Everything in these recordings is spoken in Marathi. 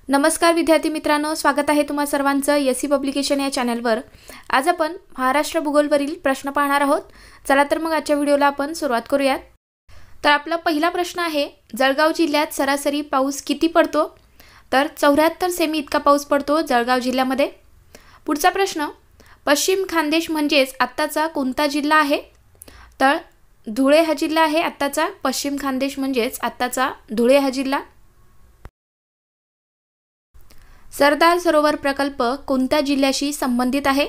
नमस्कार विद्यार्थी मित्रांनो, स्वागत आहे तुम्हा सर्वांचं एससी पब्लिकेशन या चॅनलवर। आज आपण महाराष्ट्र भूगोलवरील प्रश्न पाहणार आहोत। चला तर मग आजच्या व्हिडिओला आपण सुरुवात करूयात। तर आपला पहिला प्रश्न आहे, जळगाव जिल्ह्यात सरासरी पाऊस किती पडतो? तर 74 सेमी इतका पाऊस पडतो जळगाव जिल्ह्यामध्ये। पुढचा प्रश्न, पश्चिम खानदेश म्हणजेच आत्ताचा कोणता जिल्हा आहे? तर धुळे हा जिल्हा आहे आत्ताचा पश्चिम खानदेश म्हणजेच आत्ताचा धुळे हा जिल्हा। सरदार सरोवर प्रकल्प कोणत्या जिल्ह्याशी संबंधित आहे?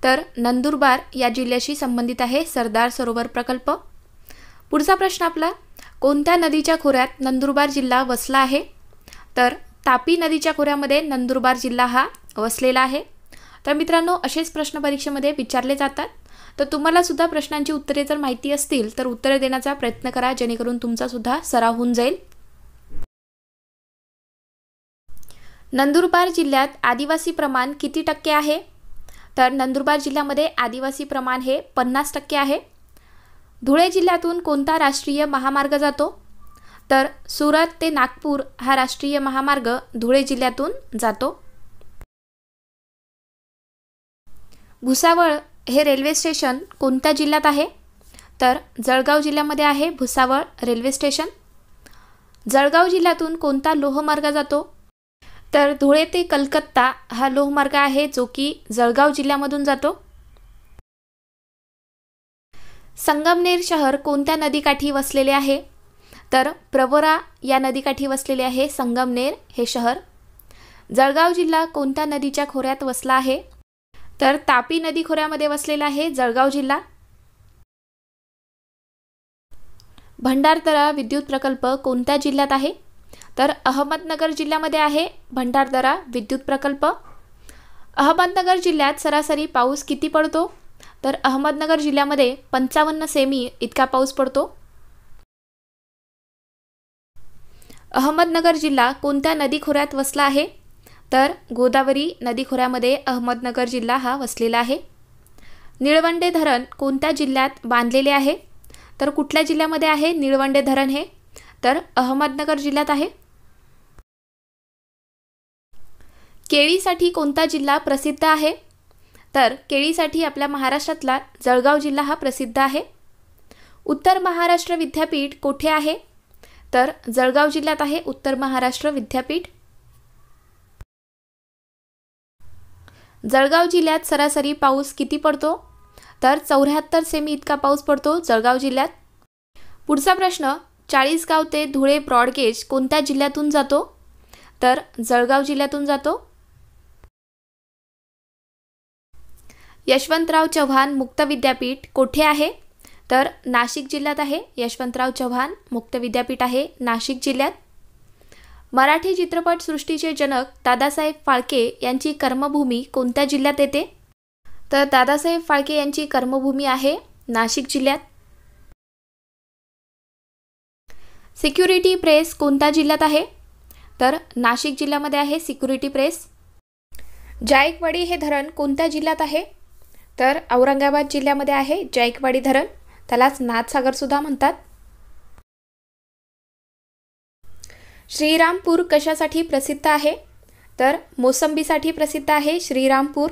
तर नंदुरबार या जिल्ह्याशी संबंधित आहे सरदार सरोवर प्रकल्प। पुढचा प्रश्न आपला, कोणत्या नदीच्या खोऱ्यात नंदुरबार जिल्हा वसला आहे? तर तापी नदीच्या खोऱ्यामध्ये नंदुरबार जिल्हा हा वसलेला आहे। तर मित्रांनो, असेच प्रश्न परीक्षेमध्ये विचारले जातात। तर तुम्हाला सुद्धा प्रश्नांची उत्तरे जर माहिती असतील तर उत्तरे देण्याचा प्रयत्न करा, जेणेकरून तुमचा सुद्धा सराव होऊन जाईल। नंदुरबार जिल्ह्यात आदिवासी प्रमाण किती टक्के आहे? तर नंदुरबार जिल्ह्यामध्ये आदिवासी प्रमाण हे 50% आहे। धुळे जिल्ह्यातून कोणता राष्ट्रीय महामार्ग जातो? तर सुरत ते नागपूर हा राष्ट्रीय महामार्ग धुळे जिल्ह्यातून जातो। भुसावळ हे रेल्वे स्टेशन कोणत्या जिल्ह्यात आहे? तर जळगाव जिल्ह्यामध्ये आहे भुसावळ रेल्वे स्टेशन। जळगाव जिल्ह्यातून कोणता लोहमार्ग जातो? तर धुळे ते कलकत्ता हा लोहमार्ग आहे, जो की जळगाव जिल्ह्यामधून जातो। संगमनेर शहर कोणत्या नदीकाठी वसलेले आहे? तर प्रवरा या नदीकाठी वसलेले आहे संगमनेर हे शहर। जळगाव जिल्हा कोणत्या नदीच्या खोऱ्यात वसला आहे? तर तापी नदी खोऱ्यामध्ये वसलेला आहे जळगाव जिल्हा। भंडारदरा विद्युत प्रकल्प कोणत्या जिल्ह्यात आहे? तर अहमदनगर जिल्ह्यामध्ये आहे भंडारदरा विद्युत प्रकल्प। अहमदनगर जिल्ह्यात सरासरी पाऊस किती पडतो? तर अहमदनगर जिल्ह्यामध्ये 55 सेमी इतका पाऊस पडतो। अहमदनगर जिल्हा कोणत्या नदी खोऱ्यात वसला आहे? तर गोदावरी नदी खोऱ्यामध्ये अहमदनगर जिल्हा हा वसलेला आहे। निळवंडे धरण कोणत्या जिल्ह्यात बांधलेले आहे? तर कुठल्या जिल्ह्यामध्ये आहे निळवंडे धरण हे? तर अहमदनगर जिल्ह्यात आहे। केळीसाठी कोणता जिल्हा प्रसिद्ध आहे? तर केळीसाठी आपल्या महाराष्ट्रातला जळगाव जिल्हा हा प्रसिद्ध आहे। उत्तर महाराष्ट्र विद्यापीठ कोठे आहे? तर जळगाव जिल्ह्यात आहे उत्तर महाराष्ट्र विद्यापीठ। जळगाव जिल्ह्यात सरासरी पाऊस किती पडतो? तर 74 सेमी इतका पाऊस पडतो जळगाव जिल्ह्यात। पुढचा प्रश्न, चाळीसगाव ते धुळे ब्रॉडगेज कोणत्या जिल्ह्यातून जातो? तर जळगाव जिल्ह्यातून जातो। यशवंतराव चव्हाण मुक्त विद्यापीठ कोठे आहे? तर नाशिक जिल्ह्यात आहे यशवंतराव चव्हाण मुक्त विद्यापीठ आहे नाशिक जिल्ह्यात। मराठी चित्रपट सृष्टीचे जनक दादासाहेब फाळके यांची कर्मभूमी कोणत्या जिल्ह्यात येते? तर दादासाहेब फाळके यांची कर्मभूमी आहे नाशिक जिल्ह्यात। सिक्युरिटी प्रेस कोणत्या जिल्ह्यात आहे? तर नाशिक जिल्ह्यामध्ये आहे सिक्युरिटी प्रेस। जायकवाडी हे धरण कोणत्या जिल्ह्यात आहे? तर औरंगाबाद जिल्ह्यामध्ये आहे जायकवाडी धरण, त्यालाच नाथसागर सुद्धा म्हणतात। श्रीरामपूर कशासाठी प्रसिद्ध आहे? तर मोसंबीसाठी प्रसिद्ध आहे श्रीरामपूर।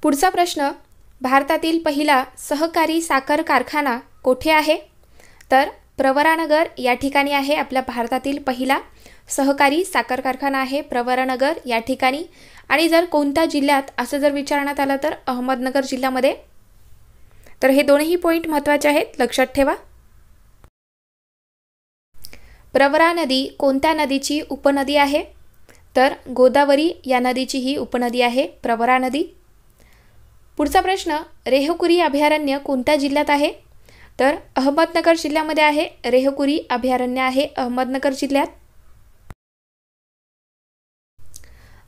पुढचा प्रश्न, भारतातील पहिला सहकारी साखर कारखाना कोठे आहे? तर प्रवरानगर या ठिकाणी आहे आपल्या भारतातील पहिला सहकारी साखर कारखाना आहे प्रवरानगर या ठिकाणी। आणि जर कोणत्या जिल्ह्यात असं जर विचारण्यात आलं तर अहमदनगर जिल्ह्यामध्ये। तर हे दोन्ही पॉईंट महत्त्वाचे आहेत, लक्षात ठेवा। प्रवरा नदी कोणत्या नदीची उपनदी आहे? तर गोदावरी या नदीची ही उपनदी आहे प्रवरा नदी। पुढचा प्रश्न, रेहकुरी अभयारण्य कोणत्या जिल्ह्यात आहे? तर अहमदनगर जिल्ह्यामध्ये आहे रेहकुरी अभयारण्य आहे अहमदनगर जिल्ह्यात।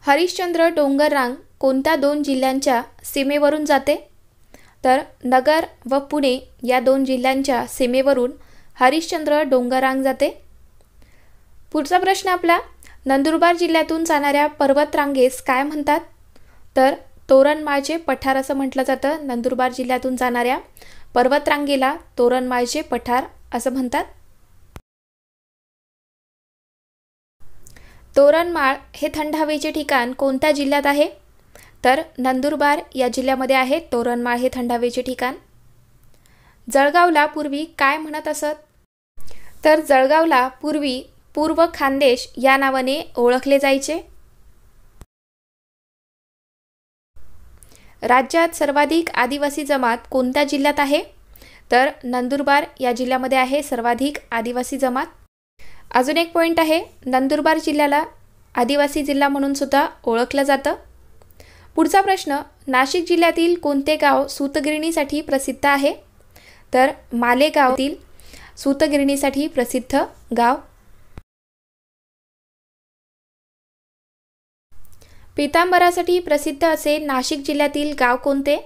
हरिश्चंद्र डोंगररांग कोणत्या 2 जिल्ह्यांच्या सीमेवरून जाते? तर नगर व पुणे या 2 जिल्ह्यांच्या सीमेवरून हरिश्चंद्र डोंगररांग जाते। पुढचा प्रश्न आपला, नंदुरबार जिल्ह्यातून जाणाऱ्या पर्वतरांगेस काय म्हणतात? तर तोरणमाळचे पठार असं म्हटलं जातं। नंदुरबार जिल्ह्यातून जाणाऱ्या पर्वतरांगेला तोरणमाळचे पठार असं म्हणतात। तोरणमाळ हे थंड हवेचे ठिकाण कोणत्या जिल्ह्यात आहे? तर नंदुरबार या जिल्ह्यामध्ये आहे तोरणमाळ हे थंड हवेचे ठिकाण. जळगावला पूर्वी काय म्हणत असत? तर जळगावला पूर्वी पूर्व खानदेश या नावाने ओळखले जायचे. राज्यात सर्वाधिक आदिवासी जमात कोणत्या जिल्ह्यात आहे? तर नंदुरबार या जिल्ह्यामध्ये आहे सर्वाधिक आदिवासी जमात. अजून एक पॉईंट आहे, नंदुरबार जिल्ह्याला आदिवासी जिल्हा म्हणून सुद्धा ओळखलं जातं. पुढचा प्रश्न, नाशिक जिल्ह्यातील कोणते गाव सूतगिरणीसाठी प्रसिद्ध आहे? तर मालेगावतील सूतगिरणीसाठी प्रसिद्ध गाव. पितांबरासाठी प्रसिद्ध असे नाशिक जिल्ह्यातील गाव कोणते?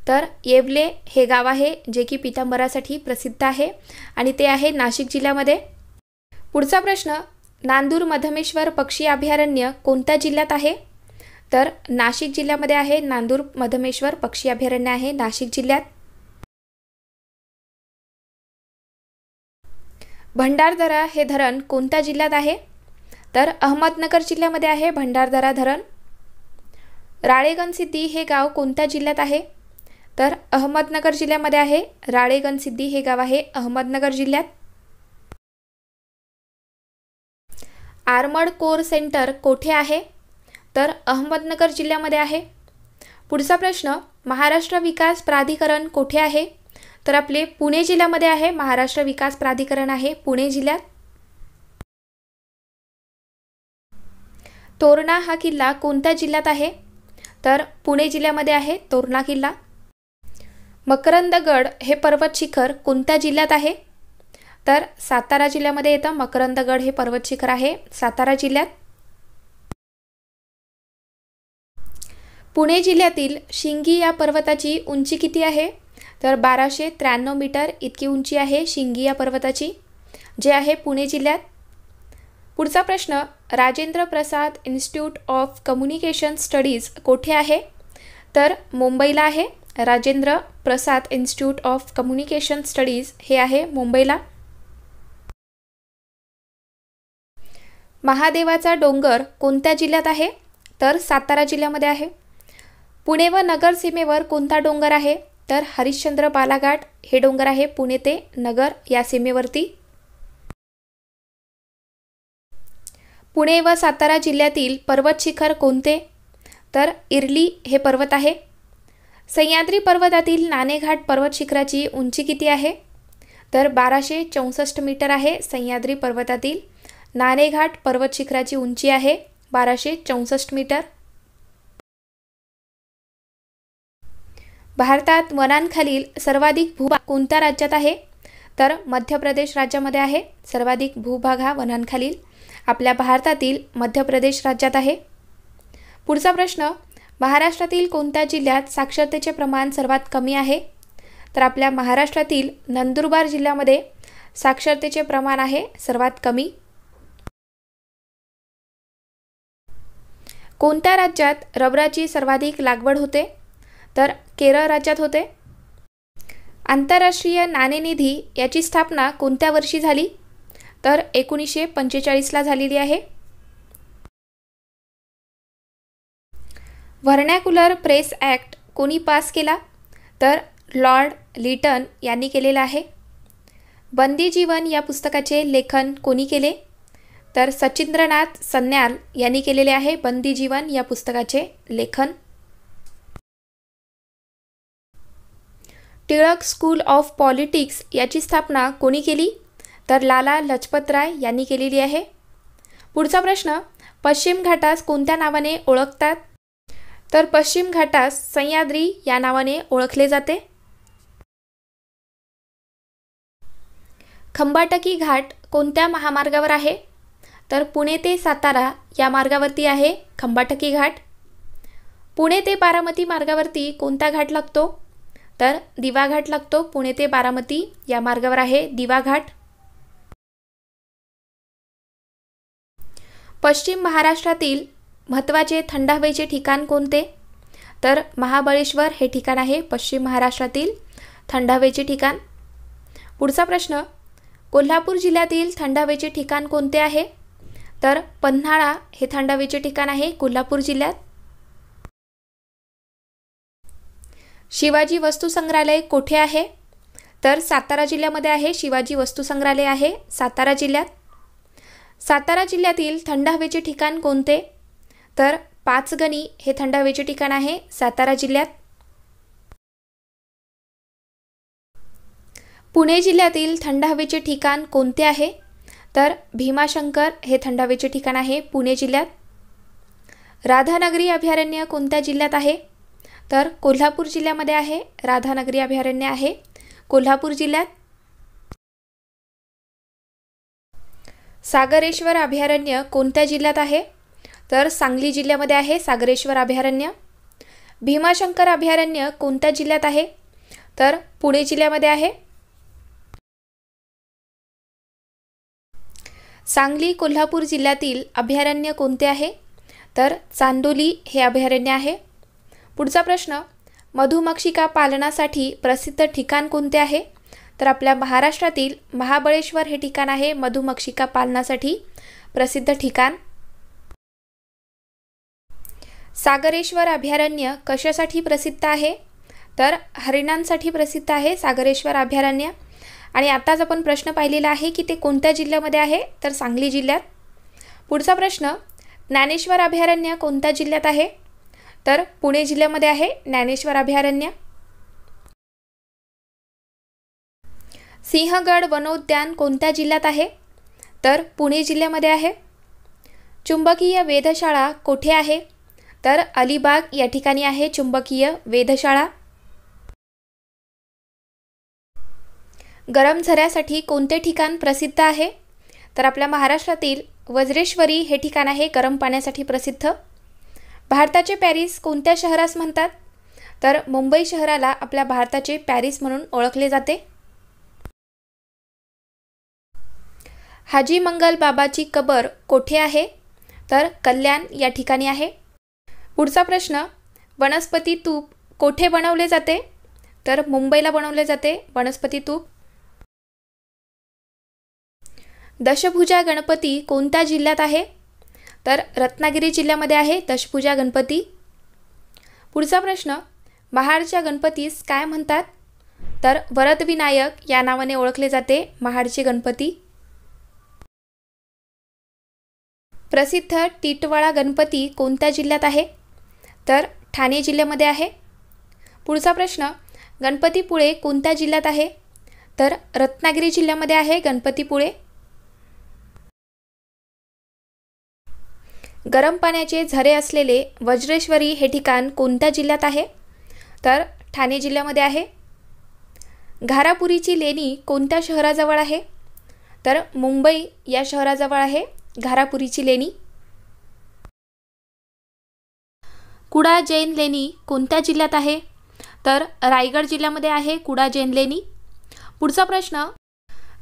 तर येवले हे गाव आहे जे की पितांबरासाठी प्रसिद्ध आहे आणि ते आहे नाशिक जिल्ह्यामध्ये. पुढचा प्रश्न, नांदूर मधमेश्वर पक्षी अभयारण्य कोणत्या जिल्ह्यात आहे? तर नाशिक जिल्ह्यामध्ये आहे. नांदूर मधमेश्वर पक्षी अभयारण्य आहे नाशिक जिल्ह्यात. भंडारदरा हे धरण कोणत्या जिल्ह्यात आहे? तर अहमदनगर जिल्ह्यामध्ये आहे भंडारदरा धरण. राळेगणसिद्धी हे गाव कोणत्या जिल्ह्यात आहे? तर अहमदनगर जिल्ह्यामध्ये आहे. राळेगणसिद्धी हे गाव आहे अहमदनगर जिल्ह्यात. आर्मर्ड कोर सेंटर कोठे आहे? तर अहमदनगर जिल्ह्यामध्ये आहे. पुढचा प्रश्न, महाराष्ट्र विकास प्राधिकरण कोठे आहे? तर आपले पुणे जिल्ह्यामध्ये आहे. महाराष्ट्र विकास प्राधिकरण आहे पुणे जिल्ह्यात. तोरणा हा किल्ला कोणत्या जिल्ह्यात आहे? तर पुणे जिल्ह्यामध्ये आहे तोरणा किल्ला. मकरंदगड हे पर्वत शिखर कोणत्या जिल्ह्यात आहे? तर सातारा जिल्ह्यामध्ये येतं. मकरंदगड हे पर्वत शिखर आहे सातारा जिल्ह्यात. पुणे जिल्ह्यातील शिंगी या पर्वताची उंची किती आहे? तर 1293 मीटर इतकी उंची आहे शिंगी या पर्वताची, जे आहे पुणे जिल्ह्यात. पुढचा प्रश्न, Rajendra Prasad institute of communication studies कोठे आहे? तर मुंबईला आहे. Rajendra Prasad institute of communication studies हे आहे मुंबईला. महादेवाचा डोंगर कोणत्या जिल्ह्यात आहे? तर सातारा जिल्ह्यामध्ये आहे. पुणे व नगर सीमेवर कोणता डोंगर आहे? तर हरिश्चंद्र बालाघाट हे डोंगर आहे पुणे ते नगर या सीमेवरती. पुणे व सातारा जिल्ह्यातील पर्वत शिखर कोणते? तर इरली हे पर्वत आहे. सह्याद्री पर्वतातील नाणेघाट पर्वत शिखराची उंची किती आहे? तर 1264 मीटर आहे. सह्याद्री पर्वतातील नाणेघाट पर्वत शिखराची उंची आहे 1264 मीटर. भारतात वनांखालील सर्वाधिक भूभाग कोणत्या राज्यात आहे? तर मध्य प्रदेश राज्यामध्ये आहे. सर्वाधिक भूभाग हा वनांखालील आपल्या भारतातील मध्य प्रदेश राज्यात आहे. पुढचा प्रश्न, महाराष्ट्रातील कोणत्या जिल्ह्यात साक्षरतेचे प्रमाण सर्वात कमी आहे? तर आपल्या महाराष्ट्रातील नंदुरबार जिल्ह्यामध्ये साक्षरतेचे प्रमाण आहे सर्वात कमी. कोणत्या राज्यात रबराची सर्वाधिक लागवड होते? तर केरळ राज्यात होते. आंतरराष्ट्रीय नाणेनिधी याची स्थापना कोणत्या वर्षी झाली? तर 1945ला झालेली आहे. व्हर्नॅक्युलर प्रेस ॲक्ट कोणी पास केला? तर लॉर्ड लिटन यांनी केलेला आहे. बंदी जीवन या पुस्तकाचे लेखन कोणी केले? तर सचिंद्रनाथ सन्याल यांनी केलेले आहे बंदी जीवन या पुस्तकाचे लेखन. टिळक स्कूल ऑफ पॉलिटिक्स याची स्थापना कोणी केली? तर लाला लजपतराय यांनी केलेली आहे. पुढचा प्रश्न, पश्चिम घाटास कोणत्या नावाने ओळखतात? तर पश्चिम घाटास सह्याद्री या नावाने ओळखले जाते. खंबाटकी घाट कोणत्या महामार्गावर आहे? तर पुणे ते सातारा या मार्गावरती आहे खंबाटकी घाट. पुणे ते बारामती मार्गावरती कोणता घाट लागतो? तर दिवा घाट लागतो. पुणे ते बारामती या मार्गावर आहे दिवा घाट. पश्चिम महाराष्ट्रातील महत्त्वाचे थंड हवेचे ठिकाण कोणते? तर महाबळेश्वर हे ठिकाण आहे पश्चिम महाराष्ट्रातील थंड हवेचे ठिकाण. पुढचा प्रश्न, कोल्हापूर जिल्ह्यातील थंड हवेचे ठिकाण कोणते आहे? तर पन्हाळा हे थंड हवेचे ठिकाण आहे कोल्हापूर जिल्ह्यात. शिवाजी वस्तू संग्रहालय कोठे आहे? तर सातारा जिल्ह्यामध्ये आहे. शिवाजी वस्तू संग्रहालय आहे सातारा जिल्ह्यात. सातारा जिल्ह्यातील थंड हवेचे ठिकाण कोणते? तर पाचगणी हे थंड हवेचे ठिकाण आहे सातारा जिल्ह्यात. पुणे जिल्ह्यातील थंड हवेचे ठिकाण कोणते आहे? तर भीमाशंकर हे थंड हवेचे ठिकाण आहे पुणे जिल्ह्यात. राधानगरी अभयारण्य कोणत्या जिल्ह्यात आहे? तर कोल्हापूर जिल्ह्यामध्ये आहे. राधानगरी अभयारण्य आहे कोल्हापूर जिल्ह्यात. सागरेश्वर अभयारण्य कोणत्या जिल्ह्यात आहे? तर सांगली जिल्ह्यामध्ये आहे सागरेश्वर अभयारण्य. भीमाशंकर अभयारण्य कोणत्या जिल्ह्यात आहे? तर पुणे जिल्ह्यामध्ये आहे. सांगली कोल्हापूर जिल्ह्यातील अभयारण्य कोणते आहे? तर चांदोली हे अभयारण्य आहे. पुढचा प्रश्न, मधुमक्षिका पालनासाठी प्रसिद्ध ठिकाण कोणते आहे? तर आपल्या महाराष्ट्रातील महाबळेश्वर हे ठिकाण आहे मधुमक्षिका पालनासाठी प्रसिद्ध ठिकाण. सागरेश्वर अभयारण्य कशासाठी प्रसिद्ध आहे? तर हरिणांसाठी प्रसिद्ध आहे सागरेश्वर अभयारण्य. आणि आताच आपण प्रश्न पाहिलेला आहे की ते कोणत्या जिल्ह्यामध्ये आहे? तर सांगली जिल्ह्यात. पुढचा प्रश्न, ज्ञानेश्वर अभयारण्य कोणत्या जिल्ह्यात आहे? तर पुणे जिल्ह्यामध्ये आहे ज्ञानेश्वर अभयारण्य. सिंहगड वनोद्यान कोणत्या जिल्ह्यात आहे? तर पुणे जिल्ह्यामध्ये आहे. चुंबकीय वेधशाळा कोठे आहे? तर अलिबाग या ठिकाणी आहे चुंबकीय वेधशाळा. गरम झऱ्यासाठी कोणते ठिकाण प्रसिद्ध आहे? तर आपल्या महाराष्ट्रातील वज्रेश्वरी हे ठिकाण आहे गरम पाण्यासाठी प्रसिद्ध. भारताचे पॅरिस कोणत्या शहरास म्हणतात? तर मुंबई शहराला आपल्या भारताचे पॅरिस म्हणून ओळखले जाते. हाजी मंगल बाबाची कबर कोठे आहे? तर कल्याण या ठिकाणी आहे. पुढचा प्रश्न, वनस्पती तूप कोठे बनवले जाते? तर मुंबईला बनवले जाते वनस्पती तूप. दशभुजा गणपती कोणत्या जिल्ह्यात आहे? तर रत्नागिरी जिल्ह्यामध्ये आहे दशभुजा गणपती. पुढचा प्रश्न, महाडच्या गणपतीस काय म्हणतात? तर वरदविनायक या नावाने ओळखले जाते महाडचे गणपती. प्रसिद्ध टिटवाळा गणपती कोणत्या जिल्ह्यात आहे? तर ठाणे जिल्ह्यामध्ये आहे. पुढचा प्रश्न, गणपतीपुळे कोणत्या जिल्ह्यात आहे? तर रत्नागिरी जिल्ह्यामध्ये आहे गणपतीपुळे. गरम पाण्याचे झरे असलेले वज्रेश्वरी हे ठिकाण कोणत्या जिल्ह्यात आहे? तर ठाणे जिल्ह्यामध्ये आहे. घारापुरीची लेणी कोणत्या शहराजवळ आहे? तर मुंबई या शहराजवळ आहे घारापुरीची लेणी. कुडा जैन लेणी कोणत्या जिल्ह्यात आहे? तर रायगड जिल्ह्यामध्ये आहे कुडा जैन लेणी. पुढचा प्रश्न,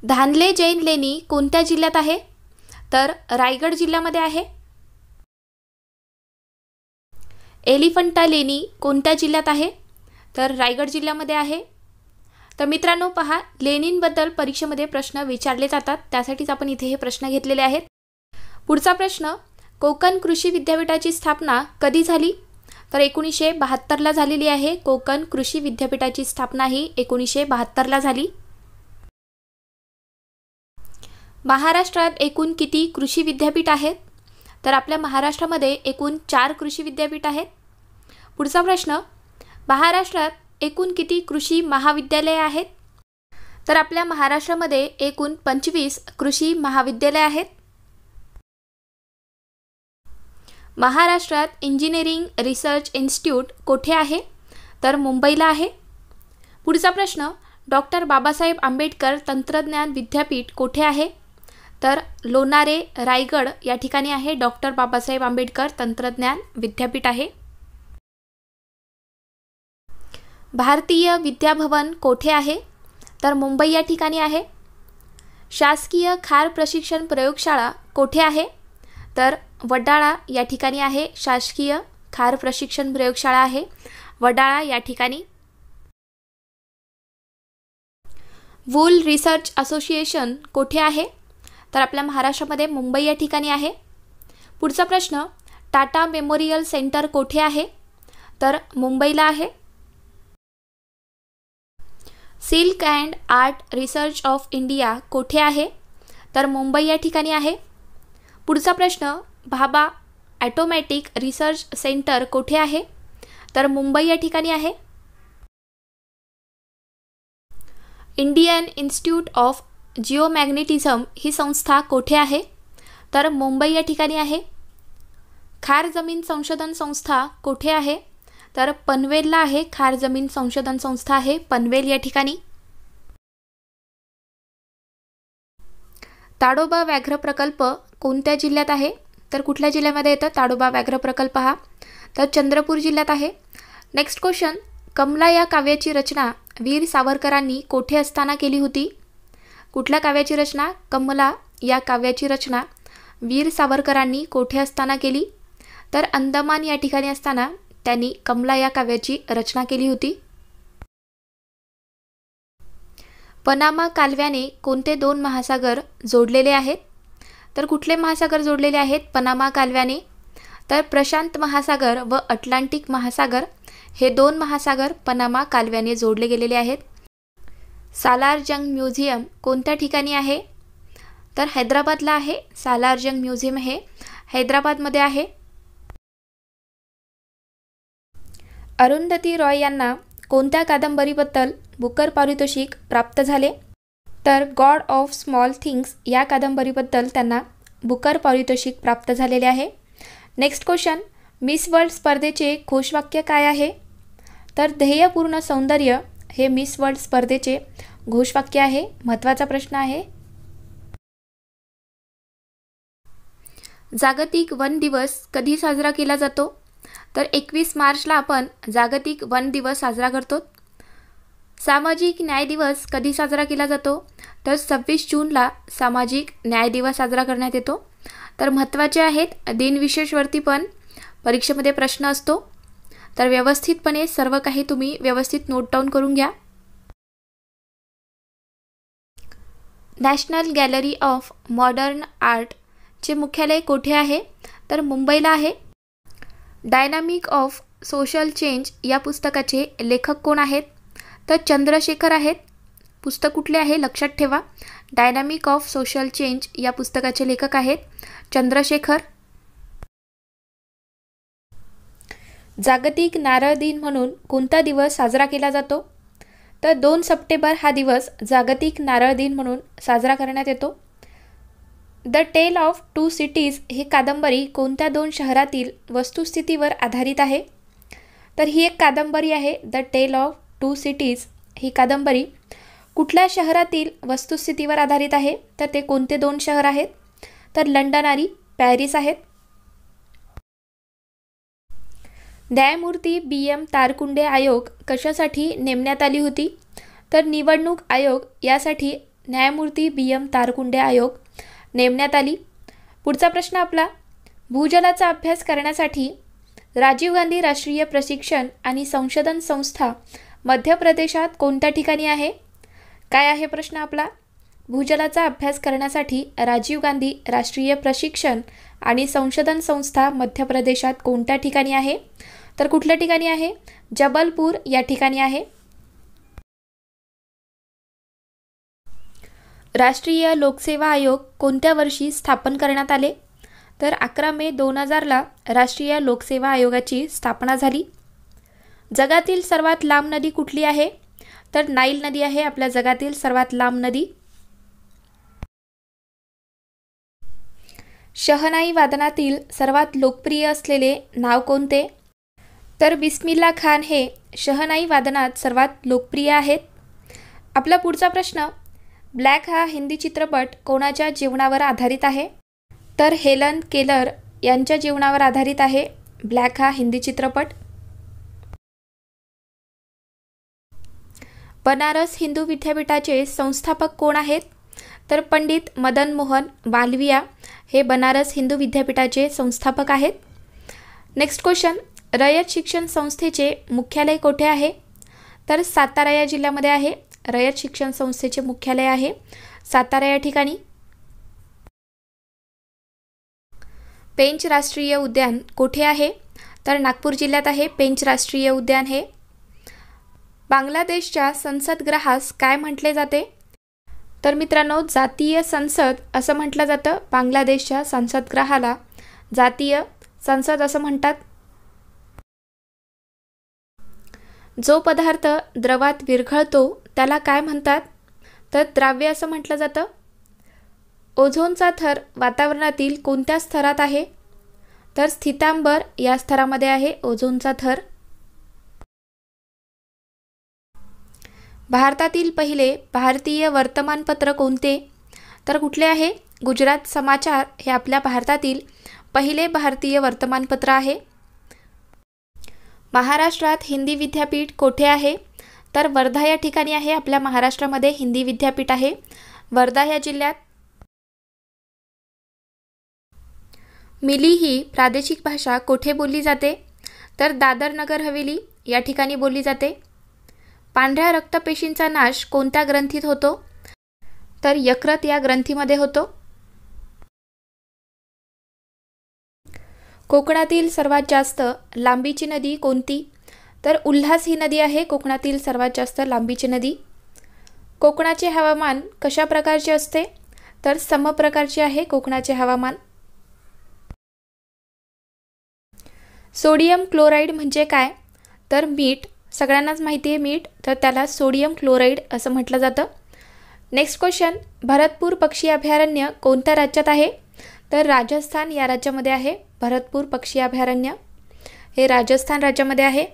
धानले जैन लेणी कोणत्या जिल्ह्यात आहे? तर रायगड जिल्ह्यामध्ये आहे. एलिफंटा लेणी कोणत्या जिल्ह्यात आहे? तर रायगड जिल्ह्यामध्ये आहे. तर मित्रांनो पहा, लेणींबद्दल परीक्षेमध्ये प्रश्न विचारले जातात, त्यासाठीच आपण इथे हे प्रश्न घेतलेले आहेत. पुढचा प्रश्न, कोकण कृषी विद्यापीठाची स्थापना कधी झाली? तर 1972ला झालेली आहे. कोकण कृषी विद्यापीठाची स्थापना ही 1972ला झाली. महाराष्ट्रात एकूण किती कृषी विद्यापीठ आहेत? तर आपल्या महाराष्ट्रामध्ये एकूण 4 कृषी विद्यापीठ आहेत. पुढचा प्रश्न, महाराष्ट्रात एकूण किती कृषी महाविद्यालये आहेत? तर आपल्या महाराष्ट्रामध्ये एकूण 25 कृषी महाविद्यालये आहेत. महाराष्ट्रात इंजिनिअरिंग रिसर्च इन्स्टिट्यूट कोठे आहे? तर मुंबईला आहे. पुढचा प्रश्न, डॉक्टर बाबासाहेब आंबेडकर तंत्रज्ञान विद्यापीठ कोठे आहे? तर लोणारे रायगड या ठिकाणी आहे डॉक्टर बाबासाहेब आंबेडकर तंत्रज्ञान विद्यापीठ आहे. भारतीय विद्याभवन कोठे आहे? तर मुंबई या ठिकाणी आहे. शासकीय खार प्रशिक्षण प्रयोगशाळा कोठे आहे? तर वडाळा या ठिकाणी आहे. शासकीय खार प्रशिक्षण प्रयोगशाळा आहे वडाळा या ठिकाणी. वूल रिसर्च असोसिएशन कोठे आहे? तर आपल्या महाराष्ट्रामध्ये मुंबई या ठिकाणी आहे. पुढचा प्रश्न, टाटा मेमोरियल सेंटर कोठे आहे? तर मुंबईला आहे. Silk and art research of India कोठे आहे? तर मुंबई या ठिकाणी आहे. पुढचा प्रश्न, भाभा ॲटोमॅटिक रिसर्च सेंटर कोठे आहे? तर मुंबई या ठिकाणी आहे. इंडियन इन्स्टिट्यूट ऑफ जिओमॅग्नेटिझम ही संस्था कोठे आहे? तर मुंबई या ठिकाणी आहे. खार जमीन संशोधन संस्था कोठे आहे? तर पनवेलला आहे. खार जमीन संशोधन संस्था आहे पनवेल या ठिकाणी. ताडोबा व्याघ्र प्रकल्प कोणत्या जिल्ह्यात आहे? तर कुठल्या जिल्ह्यामध्ये येतं ताडोबा व्याघ्र प्रकल्प हा? तर चंद्रपूर जिल्ह्यात आहे. नेक्स्ट क्वेश्चन, कमला या काव्याची रचना वीर सावरकरांनी कोठे असताना केली होती? कुठल्या काव्याची रचना? कमला या काव्याची रचना वीर सावरकरांनी कोठे असताना केली? तर अंदमान या ठिकाणी असताना त्यांनी कमला या काव्याची रचना केली होती. पनामा कालव्याने कोणते 2 महासागर जोडलेले आहेत? तर कुठले महासागर जोडलेले आहेत पनामा कालव्याने? तर प्रशांत महासागर व अटलांटिक महासागर हे 2 महासागर पनामा कालव्याने जोडले गेलेले आहेत. सालारजंग म्युझियम कोणत्या ठिकाणी आहे? तर हैदराबादला आहे. सालारजंग म्युझियम हे हैदराबादमध्ये आहे. अरुंधती रॉय यांना कोणत्या कादंबरीबद्दल बुकर पारितोषिक प्राप्त झाले? तर गॉड ऑफ स्मॉल थिंग्स या कादंबरीबद्दल त्यांना बुकर पारितोषिक प्राप्त झालेले आहे. नेक्स्ट क्वेश्चन, मिस वर्ल्ड स्पर्धेचे घोषवाक्य काय आहे? तर ध्येयपूर्ण सौंदर्य हे मिस वर्ल्ड स्पर्धेचे घोषवाक्य आहे. महत्त्वाचा प्रश्न आहे. जागतिक वन दिवस कधी साजरा केला जातो? तर 21 मार्चला आपण जागतिक वन दिवस साजरा करतो. सामाजिक न्याय दिवस कधी साजरा केला जातो? तर 26 जूनला सामाजिक न्याय दिवस साजरा करण्यात येतो. तर महत्त्वाचे आहेत. दिनविशेषवरती पण परीक्षेमध्ये प्रश्न असतो. तर व्यवस्थितपणे सर्व काही तुम्ही व्यवस्थित नोट डाऊन करून घ्या. नॅशनल गॅलरी ऑफ मॉडर्न आर्टचे मुख्यालय कोठे आहे? तर मुंबईला आहे. डायनामिक ऑफ सोशल चेंज या पुस्तकाचे लेखक कोण आहेत? तर चंद्रशेखर आहेत. पुस्तक कुठले आहे लक्षात ठेवा. डायनामिक ऑफ सोशल चेंज या पुस्तकाचे लेखक आहेत चंद्रशेखर. जागतिक नारळ दिन म्हणून कोणता दिवस साजरा केला जातो? तर 2 सप्टेंबर हा दिवस जागतिक नारळ दिन म्हणून साजरा करण्यात येतो. द टेल ऑफ 2 सिटीज ही कादंबरी कोणत्या 2 शहरातील वस्तुस्थितीवर आधारित आहे? तर ही एक कादंबरी आहे. द टेल ऑफ 2 सिटीज ही कादंबरी कुठल्या शहरातील वस्तुस्थितीवर आधारित आहे? तर ते कोणते 2 शहर आहेत? तर लंडन आणि पॅरिस आहेत. न्यायमूर्ती BM तारकुंडे आयोग कशासाठी नेमण्यात आली होती? तर निवडणूक आयोग यासाठी न्यायमूर्ती BM तारकुंडे आयोग नेमण्यात आली. पुढचा प्रश्न आपला, भूजलाचा अभ्यास करण्यासाठी राजीव गांधी राष्ट्रीय प्रशिक्षण आणि संशोधन संस्था मध्य प्रदेशात कोणत्या ठिकाणी आहे? काय आहे प्रश्न आपला? भूजलाचा अभ्यास करण्यासाठी राजीव गांधी राष्ट्रीय प्रशिक्षण आणि संशोधन संस्था मध्य प्रदेशात कोणत्या ठिकाणी आहे? तर कुठल्या ठिकाणी आहे? जबलपूर या ठिकाणी आहे. राष्ट्रीय लोकसेवा आयोग कोणत्या वर्षी स्थापन करण्यात आले? तर 11 मे 2000ला राष्ट्रीय लोकसेवा आयोगाची स्थापना झाली. जगातील सर्वात लांब नदी कुठली आहे? तर नाईल नदी आहे आपल्या जगातील सर्वात लांब नदी. शहनाई वादनातील सर्वात लोकप्रिय असलेले नाव कोणते? तर बिस्मिल्ला खान हे शहनाई वादनात सर्वात लोकप्रिय आहेत. आपला पुढचा प्रश्न, ब्लॅक हा हिंदी चित्रपट कोणाच्या जीवनावर आधारित आहे? तर हेलन केलर यांच्या जीवनावर आधारित आहे ब्लॅक हा हिंदी चित्रपट. बनारस हिंदू विद्यापीठाचे संस्थापक कोण आहेत? तर पंडित मदन मोहन मालविया हे बनारस हिंदू विद्यापीठाचे संस्थापक आहेत. नेक्स्ट क्वेश्चन, रयत शिक्षण संस्थेचे मुख्यालय कोठे आहे? तर सातारा या जिल्ह्यामध्ये आहे. रयत शिक्षण संस्थेचे मुख्यालय आहे सातारा या ठिकाणी. पेंच राष्ट्रीय उद्यान कुठे आहे? तर नागपूर जिल्ह्यात आहे पेंच राष्ट्रीय उद्यान हे. बांगलादेशच्या संसदगृहास काय म्हटले जाते? तर मित्रांनो, जातीय संसद असं म्हटलं जातं. बांगलादेशच्या संसदगृहाला जातीय संसद असं म्हणतात. जो पदार्थ द्रवात विरघळतो त्याला काय म्हणतात? तर द्राव्य असं म्हटलं जातं. ओझोनचा थर वातावरणातील कोणत्या स्तरात आहे? तर स्थितांबर या स्तरामध्ये आहे ओझोनचा थर. भारतातील पहिले भारतीय वर्तमानपत्र कोणते? तर कुठले आहे? गुजरात समाचार हे आपल्या भारतातील पहिले भारतीय वर्तमानपत्र आहे. महाराष्ट्रात हिंदी विद्यापीठ कोठे आहे? तर वर्धा या ठिकाणी आहे. आपल्या महाराष्ट्रामध्ये हिंदी विद्यापीठ आहे वर्धा या जिल्ह्यात. मिली ही प्रादेशिक भाषा कोठे बोलली जाते? तर दादर नगर हवेली या ठिकाणी बोलली जाते. पांढऱ्या रक्तपेशींचा नाश कोणत्या ग्रंथीत होतो? तर यकृत या ग्रंथीमध्ये होतो. कोकणातील सर्वात जास्त लांबीची नदी कोणती? तर उल्हास ही नदी आहे कोकणातील सर्वात जास्त लांबीची नदी. कोकणाचे हवामान कशा प्रकारचे असते? तर समप्रकारचे आहे कोकणाचे हवामान. सोडियम क्लोराईड म्हणजे काय? तर मीठ. सगळ्यांनाच माहिती आहे मीठ, तर त्याला सोडियम क्लोराईड असं म्हटलं जातं. नेक्स्ट क्वेश्चन, भरतपूर पक्षी अभयारण्य कोणत्या राज्यात आहे? तर राजस्थान या राज्यामध्ये आहे. भरतपूर पक्षी अभयारण्य हे राजस्थान राज्यामध्ये आहे.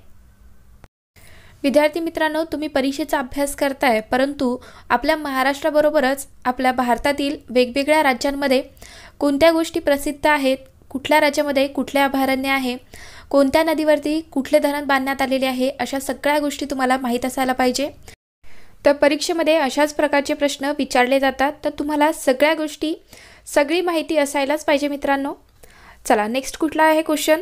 विद्यार्थी मित्रांनो, तुम्ही परीक्षेचा अभ्यास करताय, परंतु आपल्या महाराष्ट्राबरोबरच आपल्या भारतातील वेगवेगळ्या राज्यांमध्ये कोणत्या गोष्टी प्रसिद्ध आहेत, कुठल्या राज्यामध्ये कुठले अभयारण्य आहे, कोणत्या नदीवरती कुठले धरण बांधण्यात आलेले आहे, अशा सगळ्या गोष्टी तुम्हाला माहीत असायला पाहिजे. तर परीक्षेमध्ये अशाच प्रकारचे प्रश्न विचारले जातात, तर तुम्हाला सगळ्या गोष्टी सगळी माहिती असायलाच पाहिजे मित्रांनो. चला नेक्स्ट कुठला आहे क्वेश्चन.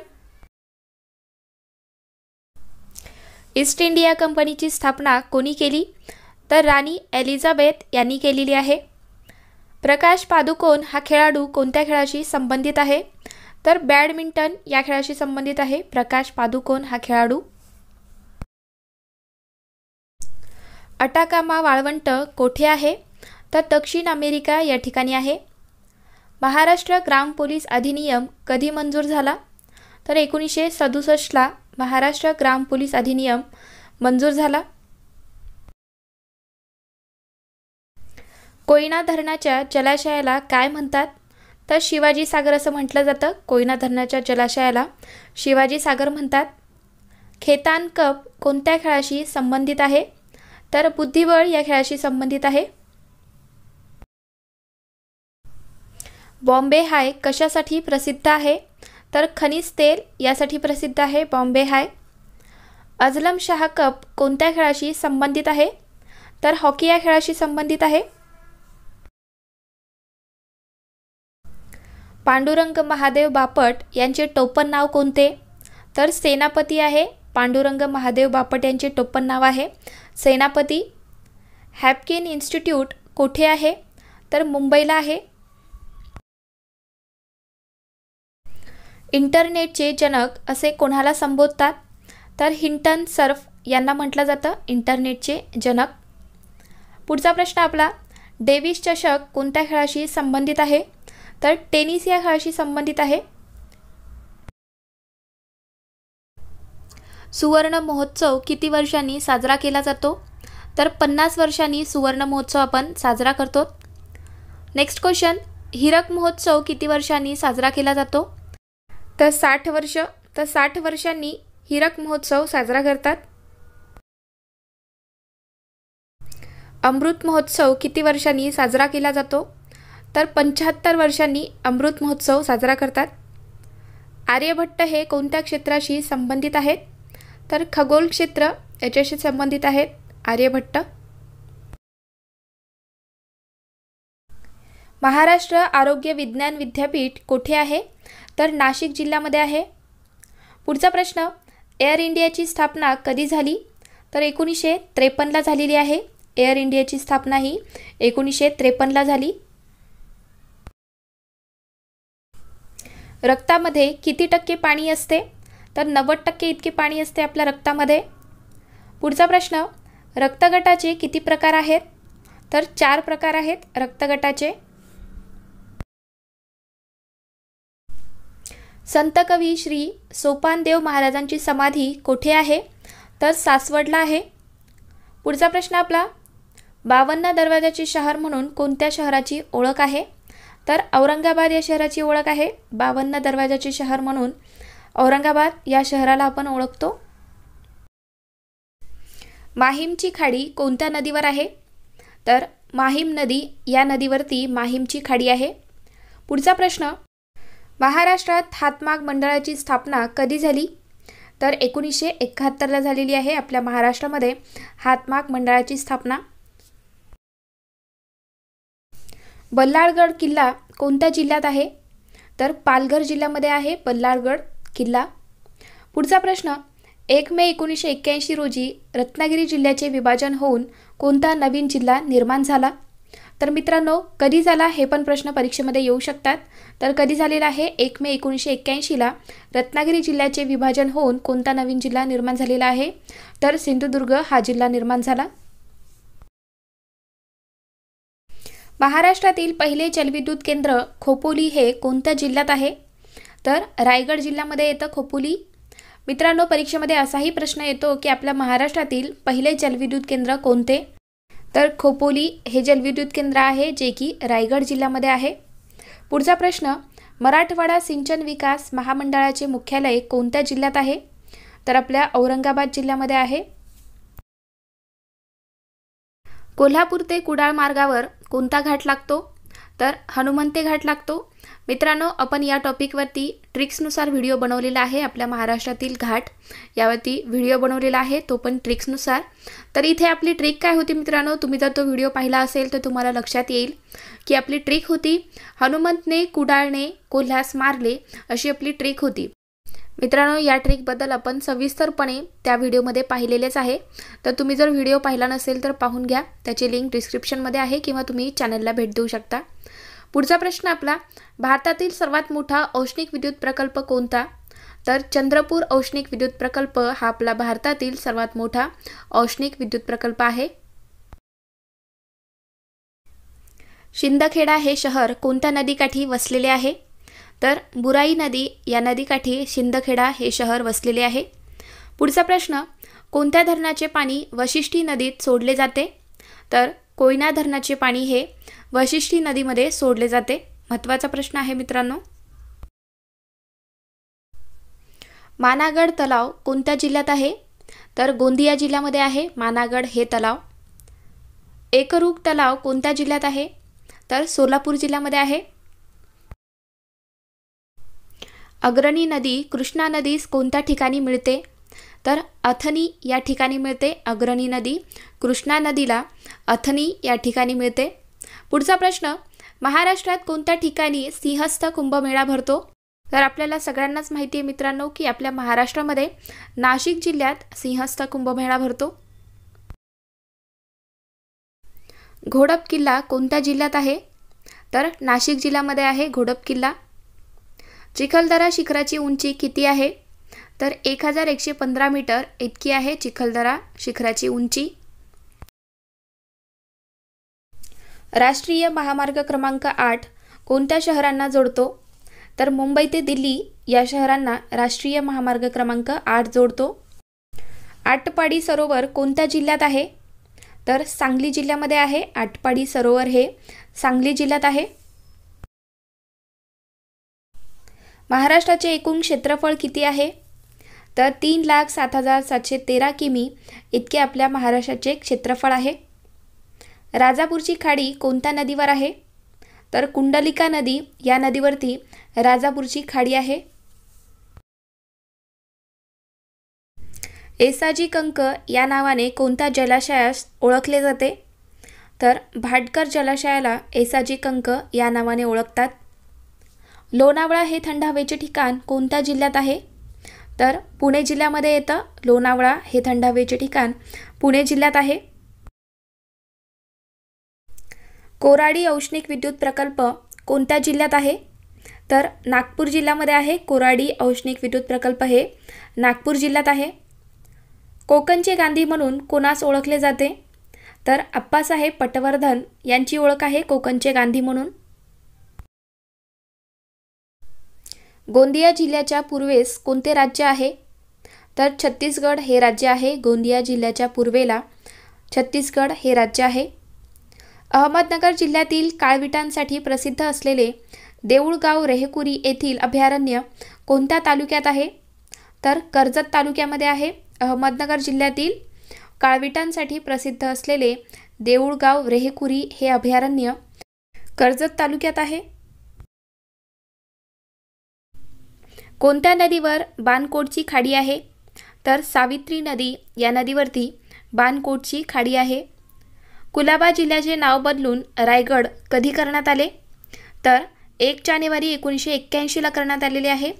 ईस्ट इंडिया कंपनीची स्थापना कोणी केली? तर राणी एलिझाबेथ यांनी केलेली आहे. प्रकाश पादुकोण हा खेळाडू कोणत्या खेळाशी संबंधित आहे? तर बॅडमिंटन या खेळाशी संबंधित आहे प्रकाश पादुकोण हा खेळाडू. अटाकामा वाळवंट कोठे आहे? तर दक्षिण अमेरिका या ठिकाणी आहे. महाराष्ट्र ग्राम पोलीस अधिनियम कधी मंजूर झाला? तर 1967ला महाराष्ट्र ग्राम पोलीस अधिनियम मंजूर झाला. कोयना धरणाच्या जलाशयाला काय म्हणतात? तर शिवाजी सागर असं म्हटलं जातं. कोयना धरणाच्या जलाशयाला शिवाजी सागर म्हणतात. खेतान कप कोणत्या खेळाशी संबंधित आहे? तर बुद्धिबळ या खेळाशी संबंधित आहे. बॉम्बे हाय कशासाठी प्रसिद्ध आहे? तर खनिज तेल यासाठी प्रसिद्ध आहे बॉम्बे हाय. अझलम शाह कप कोणत्या खेळाशी संबंधित आहे? तर हॉकी या खेळाशी संबंधित आहे. पांडुरंग महादेव बापट यांचे टोपण नाव कोणते? तर सेनापती आहे. पांडुरंग महादेव बापट यांचे टोपण नाव आहे सेनापती. हॅपकिन इन्स्टिट्यूट कोठे आहे? तर मुंबईला आहे. इंटरनेटचे जनक असे कोणाला संबोधतात? तर हिंटन सर्फ यांना म्हटलं जातं इंटरनेटचे जनक. पुढचा प्रश्न आपला, डेव्हिस चषक कोणत्या खेळाशी संबंधित आहे? तर टेनिस या खेळाशी संबंधित आहे. सुवर्ण महोत्सव किती वर्षांनी साजरा केला जातो? तर 50 वर्षांनी सुवर्ण महोत्सव आपण साजरा करतो. नेक्स्ट क्वेश्चन, हीरक महोत्सव किती वर्षांनी साजरा केला जातो? तर 60 वर्ष. तर 60 वर्षांनी हीरक महोत्सव साजरा करतात. अमृत महोत्सव किती वर्षांनी साजरा केला जातो? तर 75 वर्षांनी अमृत महोत्सव साजरा करतात. आर्यभट्ट हे कोणत्या क्षेत्राशी संबंधित आहेत? तर खगोल क्षेत्र याच्याशी संबंधित आहेत आर्यभट्ट. महाराष्ट्र आरोग्य विज्ञान विद्यापीठ कोठे आहे? तर नाशिक जिल्ह्यामध्ये आहे. पुढचा प्रश्न, एअर इंडियाची स्थापना कधी झाली? तर 1953ला झालेली आहे. एअर इंडियाची स्थापना ही 1953ला झाली. रक्तामध्ये किती टक्के पाणी असते? तर 90% इतके पाणी असते आपल्या रक्तामध्ये. पुढचा प्रश्न, रक्तगटाचे किती प्रकार आहेत? तर 4 प्रकार आहेत रक्तगटाचे. संत कवी श्री सोपानदेव महाराजांची समाधी कोठे आहे? तर सासवडला आहे. पुढचा प्रश्न आपला, 52 दरवाजाचे शहर म्हणून कोणत्या शहराची ओळख आहे? तर औरंगाबाद या शहराची ओळख आहे. 52 दरवाजाचे शहर म्हणून औरंगाबाद या शहराला आपण ओळखतो. माहीमची खाडी कोणत्या नदीवर आहे? तर माहीम नदी या नदीवरती माहीमची खाडी आहे. पुढचा प्रश्न, महाराष्ट्रात हातमाग मंडळाची स्थापना कधी झाली? तर 1971ला झालेली आहे आपल्या महाराष्ट्रामध्ये हातमाग मंडळाची स्थापना. बल्लाळगड किल्ला कोणत्या जिल्ह्यात आहे? तर पालघर जिल्ह्यामध्ये आहे बल्लाळगड किल्ला. पुढचा प्रश्न, 1 मे 1981 रोजी रत्नागिरी जिल्ह्याचे विभाजन होऊन कोणता नवीन जिल्हा निर्माण झाला? तर मित्रांनो, कधी झाला हे पण प्रश्न परीक्षेमध्ये येऊ शकतात. तर कधी झालेला आहे? 1 मे 1981ला रत्नागिरी जिल्ह्याचे विभाजन होऊन कोणता नवीन जिल्हा निर्माण झालेला आहे? तर सिंधुदुर्ग हा जिल्हा निर्माण झाला. महाराष्ट्रातील पहिले जलविद्युत केंद्र खोपोली हे कोणत्या जिल्ह्यात आहे? तर रायगड जिल्ह्यामध्ये येतं खोपोली. मित्रांनो, परीक्षेमध्ये असाही प्रश्न येतो की आपल्या महाराष्ट्रातील पहिले जलविद्युत केंद्र कोणते? तर खोपोली हे जलविद्युत केंद्र आहे जे की रायगड जिल्ह्यामध्ये आहे. पुढचा प्रश्न, मराठवाडा सिंचन विकास महामंडळाचे मुख्यालय कोणत्या जिल्ह्यात आहे? तर आपल्या औरंगाबाद जिल्ह्यामध्ये आहे. कोल्हापूर ते कुडाळ मार्गावर कोणता घाट लागतो? तर हनुमंते घाट लागतो. मित्रांनो, आपण या टॉपिकवरती ट्रिक्सनुसार व्हिडिओ बनवलेला आहे. आपल्या महाराष्ट्रातील घाट यावरती व्हिडिओ बनवलेला आहे, तो पण ट्रिक्सनुसार. तर इथे आपली ट्रिक काय होती मित्रांनो, तुम्ही जर तो व्हिडिओ पाहिला असेल तर तुम्हाला लक्षात येईल की आपली ट्रिक होती हनुमंतने कुडाळने कोल्ह्यास मारले, अशी आपली ट्रिक होती. मित्रांनो, या ट्रिकबद्दल आपण सविस्तरपणे त्या व्हिडिओमध्ये पाहिलेलेच आहे. तर तुम्ही जर व्हिडिओ पाहिला नसेल तर पाहून घ्या, त्याची लिंक डिस्क्रिप्शनमध्ये आहे किंवा तुम्ही चॅनलला भेट देऊ शकता. पुढचा प्रश्न आपला, भारतातील सर्वात मोठा औष्णिक विद्युत प्रकल्प कोणता? तर चंद्रपूर औष्णिक विद्युत प्रकल्प हा आपला भारतातील सर्वात मोठा औष्णिक विद्युत प्रकल्प आहे. शिंदखेडा हे शहर कोणत्या नदीकाठी वसलेले आहे? तर बुराई नदी या नदीकाठी शिंदखेडा हे शहर वसलेले आहे. पुढचा प्रश्न, कोणत्या धरणाचे पाणी वशिष्ठी नदीत सोडले जाते? तर कोयना धरणाचे पाणी हे वशिष्ठी नदीमध्ये सोडले जाते. महत्त्वाचा प्रश्न आहे मित्रांनो. मानागड तलाव कोणत्या जिल्ह्यात आहे? तर गोंदिया जिल्ह्यामध्ये आहे मानागड हे तलाव. एकरूप तलाव कोणत्या जिल्ह्यात आहे? तर सोलापूर जिल्ह्यामध्ये आहे. अग्रणी नदी कृष्णा नदीस कोणत्या ठिकाणी मिळते? तर अथनी या ठिकाणी मिळते. अग्रणी नदी कृष्णा नदीला अथनी या ठिकाणी मिळते. पुढचा प्रश्न, महाराष्ट्रात कोणत्या ठिकाणी सिंहस्थ कुंभमेळा भरतो? तर आपल्याला सगळ्यांनाच माहिती आहे मित्रांनो की आपल्या महाराष्ट्रामध्ये नाशिक जिल्ह्यात सिंहस्थ कुंभमेळा भरतो. घोडप किल्ला कोणत्या जिल्ह्यात आहे? तर नाशिक जिल्ह्यामध्ये आहे घोडप किल्ला. चिखलदरा शिखराची उंची किती आहे? तर 1115 मीटर इतकी आहे चिखलदरा शिखराची उंची. राष्ट्रीय महामार्ग क्रमांक 8 कोणत्या शहरांना जोडतो? तर मुंबई ते दिल्ली या शहरांना राष्ट्रीय महामार्ग क्रमांक 8 जोडतो. आटपाडी सरोवर कोणत्या जिल्ह्यात आहे? तर सांगली जिल्ह्यामध्ये आहे. आटपाडी सरोवर हे सांगली जिल्ह्यात आहे. महाराष्ट्राचे एकूण क्षेत्रफळ किती आहे? तर 3,07,713 किमी इतके आपल्या महाराष्ट्राचे क्षेत्रफळ आहे. राजापूरची खाडी कोणत्या नदीवर आहे? तर कुंडलिका नदी या नदीवरती राजापूरची खाडी आहे. येसाजी कंक या नावाने कोणत्या जलाशयास ओळखले जाते? तर भाटकर जलाशयाला येसाजी कंक या नावाने ओळखतात. लोणावळा हे थंड हवेचे ठिकाण कोणत्या जिल्ह्यात आहे? तर पुणे जिल्ह्यामध्ये येतं. लोणावळा हे थंड हवेचे ठिकाण पुणे जिल्ह्यात आहे. कोराडी औष्णिक विद्युत प्रकल्प कोणत्या जिल्ह्यात आहे? तर नागपूर जिल्ह्यामध्ये आहे. कोराडी औष्णिक विद्युत प्रकल्प हे नागपूर जिल्ह्यात आहे. कोकणचे गांधी म्हणून कोणास ओळखले जाते? तर अप्पासाहेब पटवर्धन यांची ओळख आहे कोकणचे गांधी म्हणून. गोंदिया जिल्ह्याच्या पूर्वेस कोणते राज्य आहे? तर छत्तीसगड हे राज्य आहे. गोंदिया जिल्ह्याच्या पूर्वेला छत्तीसगड हे राज्य आहे. अहमदनगर जिल्ह्यातील काळविटांसाठी प्रसिद्ध असलेले देऊळगाव रेहकुरी येथील अभयारण्य कोणत्या तालुक्यात आहे? तर कर्जत तालुक्यामध्ये आहे. अहमदनगर जिल्ह्यातील काळविटांसाठी प्रसिद्ध असलेले देऊळगाव रेहकुरी हे अभयारण्य कर्जत तालुक्यात आहे. कोणत्या नदीवर बाणकोटची खाडी आहे? तर सावित्री नदी या नदीवरती बाणकोटची खाडी आहे. कुलाबा जिल्ह्याचे नाव बदलून रायगड कधी करण्यात आले? तर 1 जानेवारी 1981ला करण्यात आलेले आहे.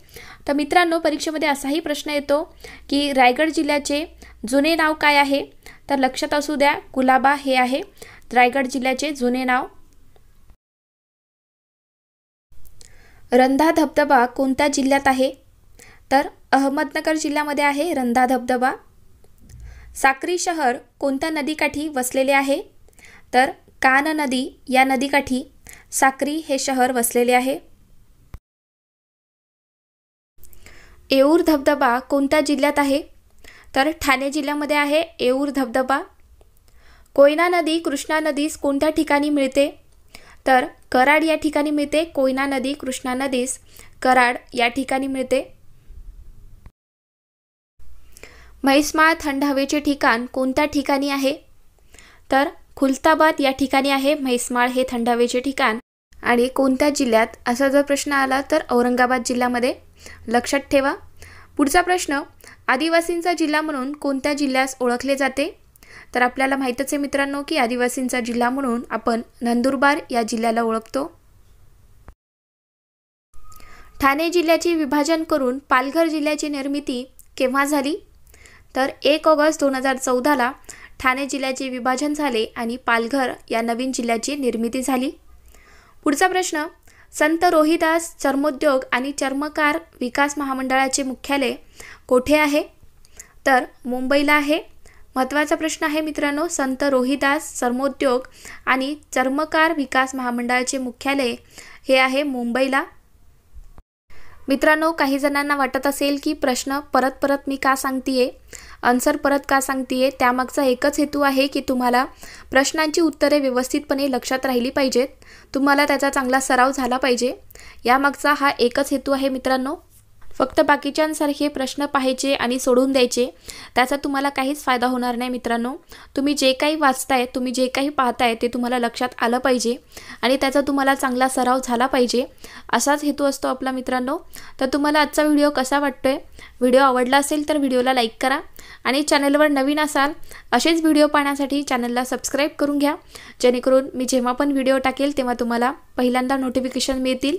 तर मित्रांनो, परीक्षेमध्ये असाही प्रश्न येतो की रायगड जिल्ह्याचे जुने नाव काय आहे? तर लक्षात असू द्या, कुलाबा हे आहे रायगड जिल्ह्याचे जुने नाव. रंधा धबधबा कोणत्या जिल्ह्यात आहे? तर अहमदनगर जिल्ह्यामध्ये आहे रंधा धबधबा. साक्री शहर कोणत्या नदीकाठी वसलेले आहे? तर कान नदी या नदीकाठी साक्री हे शहर वसलेले आहे. येऊर धबधबा कोणत्या जिल्ह्यात आहे? तर ठाणे जिल्ह्यामध्ये आहे येऊर धबधबा. कोयना नदी कृष्णा नदीस कोणत्या ठिकाणी मिळते? तर कराड या ठिकाणी मिळते. कोयना नदी कृष्णा नदीस कराड या ठिकाणी मिळते. म्हैसमाळ थंड हवेचे ठिकाण कोणत्या ठिकाणी आहे? तर खुलताबाद या ठिकाणी आहे म्हैसमाळ हे थंड हवेचे ठिकाण. आणि कोणत्या जिल्ह्यात असा जर प्रश्न आला तर औरंगाबाद जिल्ह्यामध्ये. लक्षात ठेवा. पुढचा प्रश्न, आदिवासींचा जिल्हा म्हणून कोणत्या जिल्ह्यास ओळखले जाते? तर आपल्याला माहीतच आहे मित्रांनो की आदिवासींचा जिल्हा म्हणून आपण नंदुरबार या जिल्ह्याला ओळखतो. ठाणे जिल्ह्याचे विभाजन करून पालघर जिल्ह्याची निर्मिती केव्हा झाली? तर 1 ऑगस्ट 2014ला ठाणे जिल्ह्याचे विभाजन झाले आणि पालघर या नवीन जिल्ह्याची निर्मिती झाली. पुढचा प्रश्न, संत रोहिदास चर्मोद्योग आणि चर्मकार विकास महामंडळाचे मुख्यालय कोठे आहे? तर मुंबईला आहे. महत्त्वाचा प्रश्न आहे मित्रांनो. संत रोहिदास चर्मोद्योग आणि चर्मकार विकास महामंडळाचे मुख्यालय हे आहे मुंबईला. मित्रांनो, काही जणांना वाटत असेल की प्रश्न परत मी का सांगतेय, आन्सर परत का सांगतेय, त्यामागचा एकच हेतू आहे की तुम्हाला प्रश्नांची उत्तरे व्यवस्थितपणे लक्षात राहिली पाहिजेत, तुम्हाला त्याचा चांगला सराव झाला पाहिजे. यामागचा हा एकच हेतू आहे मित्रांनो. फक्त बाकीच्यांसारखे प्रश्न पाहायचे आणि सोडून द्यायचे, त्याचा तुम्हाला काहीच फायदा होणार नाही मित्रांनो. तुम्ही जे काही वाचताय, तुम्ही जे काही पाहताय ते तुम्हाला लक्षात आलं पाहिजे आणि त्याचा तुम्हाला चांगला सराव झाला पाहिजे, असाच हेतू असतो आपला मित्रांनो. तर तुम्हाला आजचा व्हिडिओ कसा वाटतोय? व्हिडिओ आवडला असेल तर व्हिडिओला लाईक करा आणि चॅनलवर नवीन असाल असेच व्हिडिओ पाहण्यासाठी चॅनलला सबस्क्राईब करून घ्या, जेणेकरून मी जेव्हा पण व्हिडिओ टाकेल तेव्हा तुम्हाला पहिल्यांदा नोटिफिकेशन मिळतील.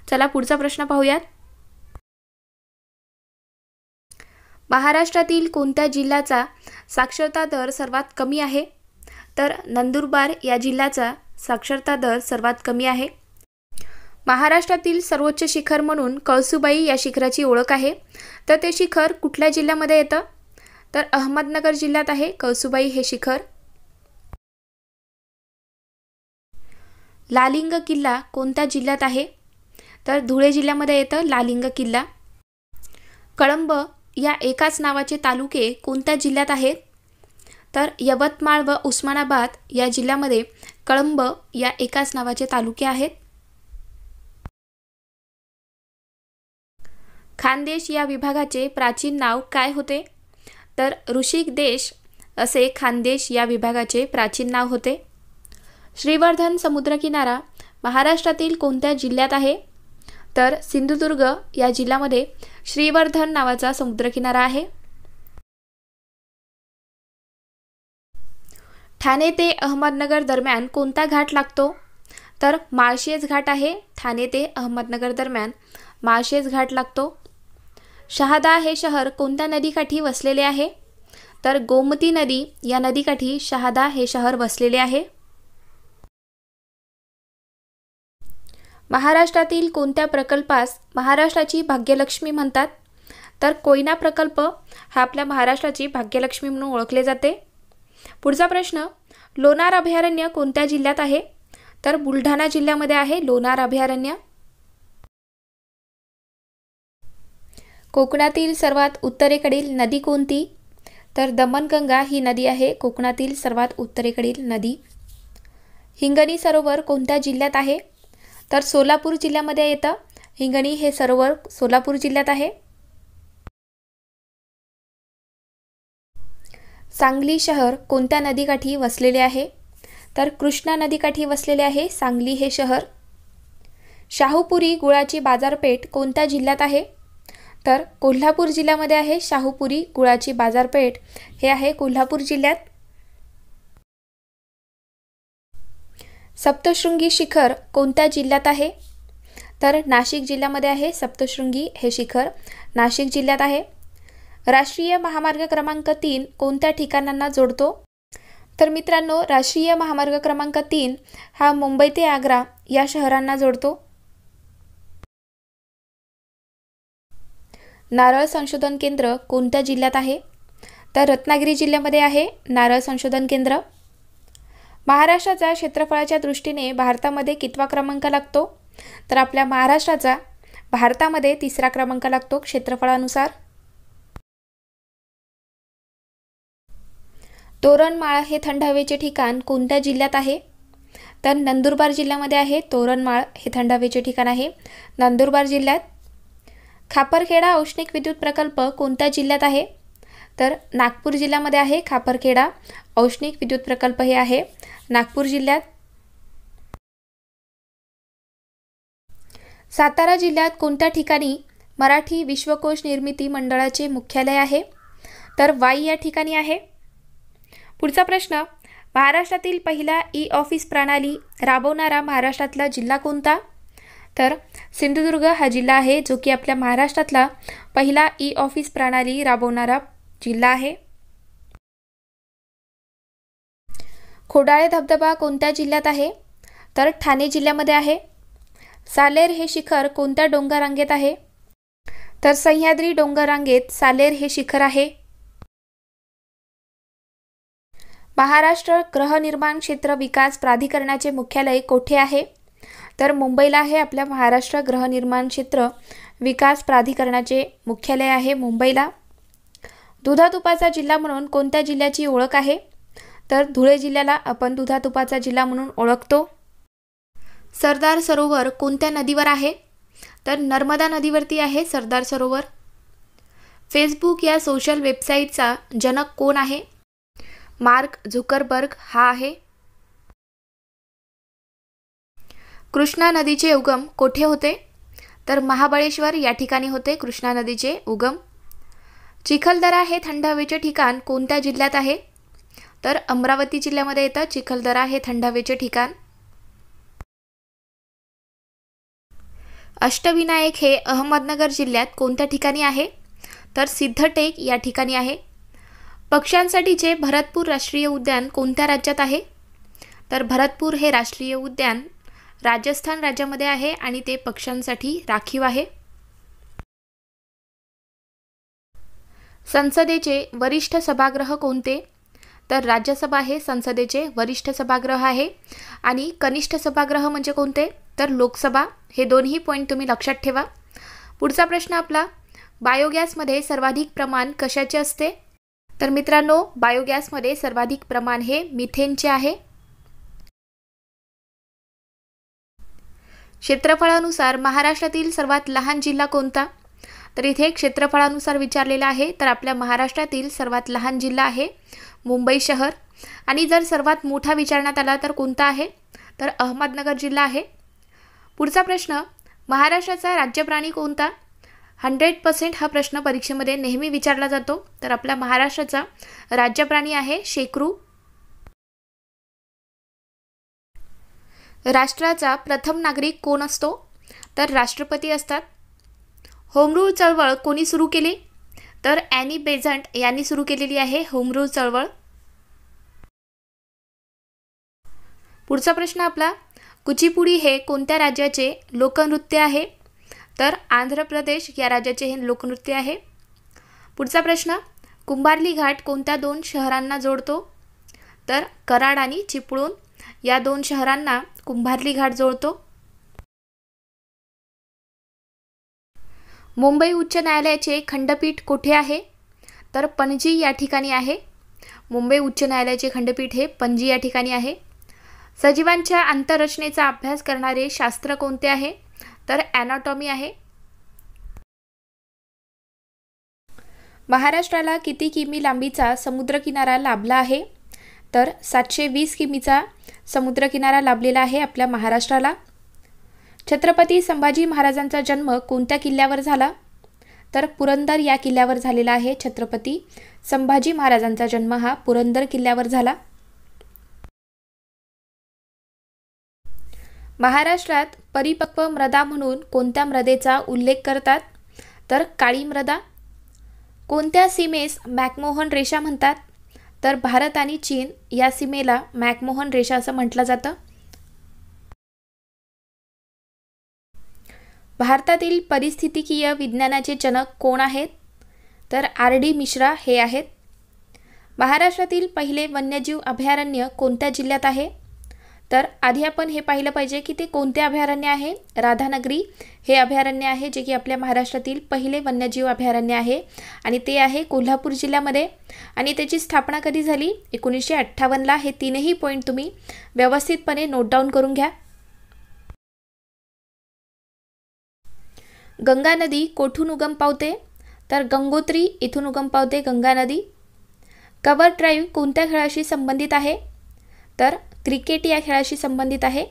चला पुढचा प्रश्न पाहूयात. महाराष्ट्रातील कोणत्या जिल्ह्याचा साक्षरता दर सर्वात कमी आहे? तर नंदुरबार या जिल्ह्याचा साक्षरता दर सर्वात कमी आहे. महाराष्ट्रातील सर्वोच्च शिखर म्हणून कळसुबाई या शिखराची ओळख आहे. तर ते शिखर कुठल्या जिल्ह्यामध्ये येतं? तर अहमदनगर जिल्ह्यात आहे कळसुबाई हे शिखर. लालिंग किल्ला कोणत्या जिल्ह्यात आहे? तर धुळे जिल्ह्यामध्ये येतं लालिंग किल्ला. कळंब या एकाच नावाचे तालुके कोणत्या जिल्ह्यात आहेत? तर यवतमाळ व उस्मानाबाद या जिल्ह्यामध्ये कळंब या एकाच नावाचे तालुके आहेत. खानदेश या विभागाचे प्राचीन नाव काय होते? तर ऋषिकदेश असे खानदेश या विभागाचे प्राचीन नाव होते. श्रीवर्धन समुद्रकिनारा महाराष्ट्रातील कोणत्या जिल्ह्यात आहे? तर सिंधुदुर्ग या जिल्ह्यामध्ये श्रीवर्धन नावाचा समुद्रकिनारा आहे. ठाणे ते अहमदनगर दरम्यान कोणता घाट लागतो? तर माळशेज घाट आहे. ठाणे ते अहमदनगर दरम्यान माळशेज घाट लागतो. शहादा हे शहर कोणत्या नदीकाठी वसलेले आहे? तर गोमती नदी या नदीकाठी शहादा हे शहर वसलेले आहे. महाराष्ट्रातील कोणत्या प्रकल्पास महाराष्ट्राची भाग्यलक्ष्मी म्हणतात? तर कोयना प्रकल्प हा आपल्या महाराष्ट्राची भाग्यलक्ष्मी म्हणून ओळखले जाते. पुढचा प्रश्न, लोणार अभयारण्य कोणत्या जिल्ह्यात आहे? तर बुलढाणा जिल्ह्यामध्ये आहे लोणार अभयारण्य. कोकणातील सर्वात उत्तरेकडील नदी कोणती? तर दमणगंगा ही नदी आहे कोकणातील सर्वात उत्तरेकडील नदी. हिंगणी सरोवर कोणत्या जिल्ह्यात आहे? तर सोलापूर जिल्ह्यामध्ये येतं. हिंगणी हे सरोवर सोलापूर जिल्ह्यात आहे. सांगली शहर कोणत्या नदीकाठी वसलेले आहे? तर कृष्णा नदीकाठी वसलेले आहे सांगली हे शहर. शाहूपुरी गुळाची बाजारपेठ कोणत्या जिल्ह्यात आहे? तर कोल्हापूर जिल्ह्यामध्ये आहे शाहूपुरी गुळाची बाजारपेठ, हे आहे कोल्हापूर जिल्ह्यात. सप्तशृंगी शिखर कोणत्या जिल्ह्यात आहे? तर नाशिक जिल्ह्यामध्ये आहे सप्तशृंगी हे शिखर, नाशिक जिल्ह्यात आहे. राष्ट्रीय महामार्ग क्रमांक 3 कोणत्या ठिकाणांना जोडतो? तर मित्रांनो, राष्ट्रीय महामार्ग क्रमांक 3 हा मुंबई ते आग्रा या शहरांना जोडतो. नारळ संशोधन केंद्र कोणत्या जिल्ह्यात आहे? तर रत्नागिरी जिल्ह्यामध्ये आहे नारळ संशोधन केंद्र. महाराष्ट्राचा क्षेत्रफळाच्या दृष्टीने भारतामध्ये कितवा क्रमांक लागतो? तर आपल्या महाराष्ट्राचा भारतामध्ये 3रा क्रमांक लागतो क्षेत्रफळानुसार. तोरणमाळ हे थंड हवेचे ठिकाण कोणत्या जिल्ह्यात आहे? तर नंदुरबार जिल्ह्यामध्ये आहे तोरणमाळ हे थंड हवेचे ठिकाण आहे नंदुरबार जिल्ह्यात. खापरखेडा औष्णिक विद्युत प्रकल्प कोणत्या जिल्ह्यात आहे? तर नागपूर जिल्ह्यामध्ये आहे खापरखेडा औष्णिक विद्युत प्रकल्प, हे आहे नागपूर जिल्ह्यात. सातारा जिल्ह्यात कोणत्या ठिकाणी मराठी विश्वकोश निर्मिती मंडळाचे मुख्यालय आहे? तर वाई या ठिकाणी आहे. पुढचा प्रश्न, महाराष्ट्रातील पहिला ई-ऑफिस प्रणाली राबवणारा महाराष्ट्रातला जिल्हा कोणता? तर सिंधुदुर्ग हा जिल्हा आहे जो की आपल्या महाराष्ट्रातला पहिला ई-ऑफिस प्रणाली राबवणारा जिल्हा आहे. खोडाळे धबधबा कोणत्या जिल्ह्यात आहे? तर ठाणे जिल्ह्यामध्ये आहे. सालेर हे शिखर कोणत्या डोंगर रांगेत आहे? तर सह्याद्री डोंगर रांगेत सालेर हे शिखर आहे. महाराष्ट्र गृहनिर्माण क्षेत्र विकास प्राधिकरणाचे मुख्यालय कोठे आहे? तर मुंबईला आहे आपल्या महाराष्ट्र गृहनिर्माण क्षेत्र विकास प्राधिकरणाचे मुख्यालय आहे मुंबईला. दुधातुपाचा जिल्हा म्हणून कोणत्या जिल्ह्याची ओळख आहे? तर धुळे जिल्ह्याला आपण दुधातुपाचा जिल्हा म्हणून ओळखतो. सरदार सरोवर कोणत्या नदीवर आहे? तर नर्मदा नदीवरती आहे सरदार सरोवर. फेसबुक या सोशल वेबसाईटचा जनक कोण आहे? मार्क झुकरबर्ग हा आहे. कृष्णा नदीचे उगम कोठे होते? तर महाबळेश्वर या ठिकाणी होते कृष्णा नदीचे उगम. चिखलदरा हे थंड हवेचे ठिकाण कोणत्या जिल्ह्यात आहे? तर अमरावती जिल्ह्यामध्ये येतं चिखलदरा हे थंड हवेचे ठिकाण. अष्टविनायक हे अहमदनगर जिल्ह्यात कोणत्या ठिकाणी आहे? तर सिद्धटेक या ठिकाणी आहे. पक्ष्यांसाठीचे भरतपूर राष्ट्रीय उद्यान कोणत्या राज्यात आहे? तर भरतपूर हे राष्ट्रीय उद्यान राजस्थान राज्यामध्ये आहे आणि ते पक्ष्यांसाठी राखीव आहे. संसदेचे वरिष्ठ सभागृह कोणते? तर राज्यसभा हे संसदेचे वरिष्ठ सभागृह आहे. आणि कनिष्ठ सभागृह म्हणजे कोणते? तर लोकसभा. हे दोन्ही पॉईंट तुम्ही लक्षात ठेवा. पुढचा प्रश्न आपला, बायोगॅसमध्ये सर्वाधिक प्रमाण कशाचे असते? तर मित्रांनो, बायोगॅसमध्ये सर्वाधिक प्रमाण हे मिथेनचे आहे. क्षेत्रफळानुसार महाराष्ट्रातील सर्वात लहान जिल्हा कोणता? तर इथे क्षेत्रफळानुसार विचारलेलं आहे. तर आपल्या महाराष्ट्रातील सर्वात लहान जिल्हा आहे मुंबई शहर. आणि जर सर्वात मोठा विचारण्यात आला तर कोणता आहे? तर अहमदनगर जिल्हा आहे. पुढचा प्रश्न, महाराष्ट्राचा राज्यप्राणी कोणता? 100% हा प्रश्न परीक्षेमध्ये नेहमी विचारला जातो. तर आपल्या महाराष्ट्राचा राज्यप्राणी आहे शेकरू. राष्ट्राचा प्रथम नागरिक कोण असतो? तर राष्ट्रपती असतात. होम रूल चळवळ कोणी सुरू केली? तर ॲनी बेझंट यांनी सुरू केलेली आहे होम रूल चळवळ. पुढचा प्रश्न आपला, कुचिपुडी हे कोणत्या राज्याचे लोकनृत्य आहे? तर आंध्र प्रदेश या राज्याचे हे लोकनृत्य आहे. पुढचा प्रश्न, कुंभार्ली घाट कोणत्या 2 शहरांना जोडतो? तर कराड आणि चिपळूण या 2 शहरांना कुंभार्ली घाट जोडतो. मुंबई उच्च न्यायालयाचे खंडपीठ कुठे आहे? तर पणजी या ठिकाणी आहे. मुंबई उच्च न्यायालयाचे खंडपीठ हे पणजी या ठिकाणी आहे. सजीवांच्या आंतररचनेचा अभ्यास करणारे शास्त्र कोणते आहे? तर ॲनाटॉमी आहे. महाराष्ट्राला किती किमी लांबीचा समुद्रकिनारा लाभला आहे? तर 720 किमीचा समुद्रकिनारा लाभलेला आहे आपल्या महाराष्ट्राला. छत्रपती संभाजी महाराजांचा जन्म कोणत्या किल्ल्यावर झाला? तर पुरंदर या किल्ल्यावर झालेला आहे. छत्रपती संभाजी महाराजांचा जन्म हा पुरंदर किल्ल्यावर झाला. महाराष्ट्रात परिपक्व मृदा म्हणून कोणत्या मृदेचा उल्लेख करतात? तर काळी मृदा. कोणत्या सीमेस मॅकमोहन रेषा म्हणतात? तर भारत आणि चीन या सीमेला मॅकमोहन रेषा असं म्हटलं जातं. भारतातील परिस्थितिकीय विज्ञानाचे जनक कोण आहेत? तर R.D. मिश्रा हे आहेत. महाराष्ट्रातील पहिले वन्यजीव अभयारण्य कोणत्या जिल्ह्यात आहे? तर आधी आपण हे पाहिलं पाहिजे की ते कोणते अभयारण्य आहे. राधानगरी हे अभयारण्य आहे जे की आपल्या महाराष्ट्रातील पहिले वन्यजीव अभयारण्य आहे आणि ते आहे कोल्हापूर जिल्ह्यामध्ये. आणि त्याची स्थापना कधी झाली? 1958ला. हे तीनही पॉईंट तुम्ही व्यवस्थितपणे नोट डाऊन करून घ्या. गंगा नदी कोठून उगम पावते? तर गंगोत्री इथून उगम पावते गंगा नदी. कव्हर ड्राईव्ह कोणत्या खेळाशी संबंधित आहे? तर क्रिकेट या खेळाशी संबंधित आहे.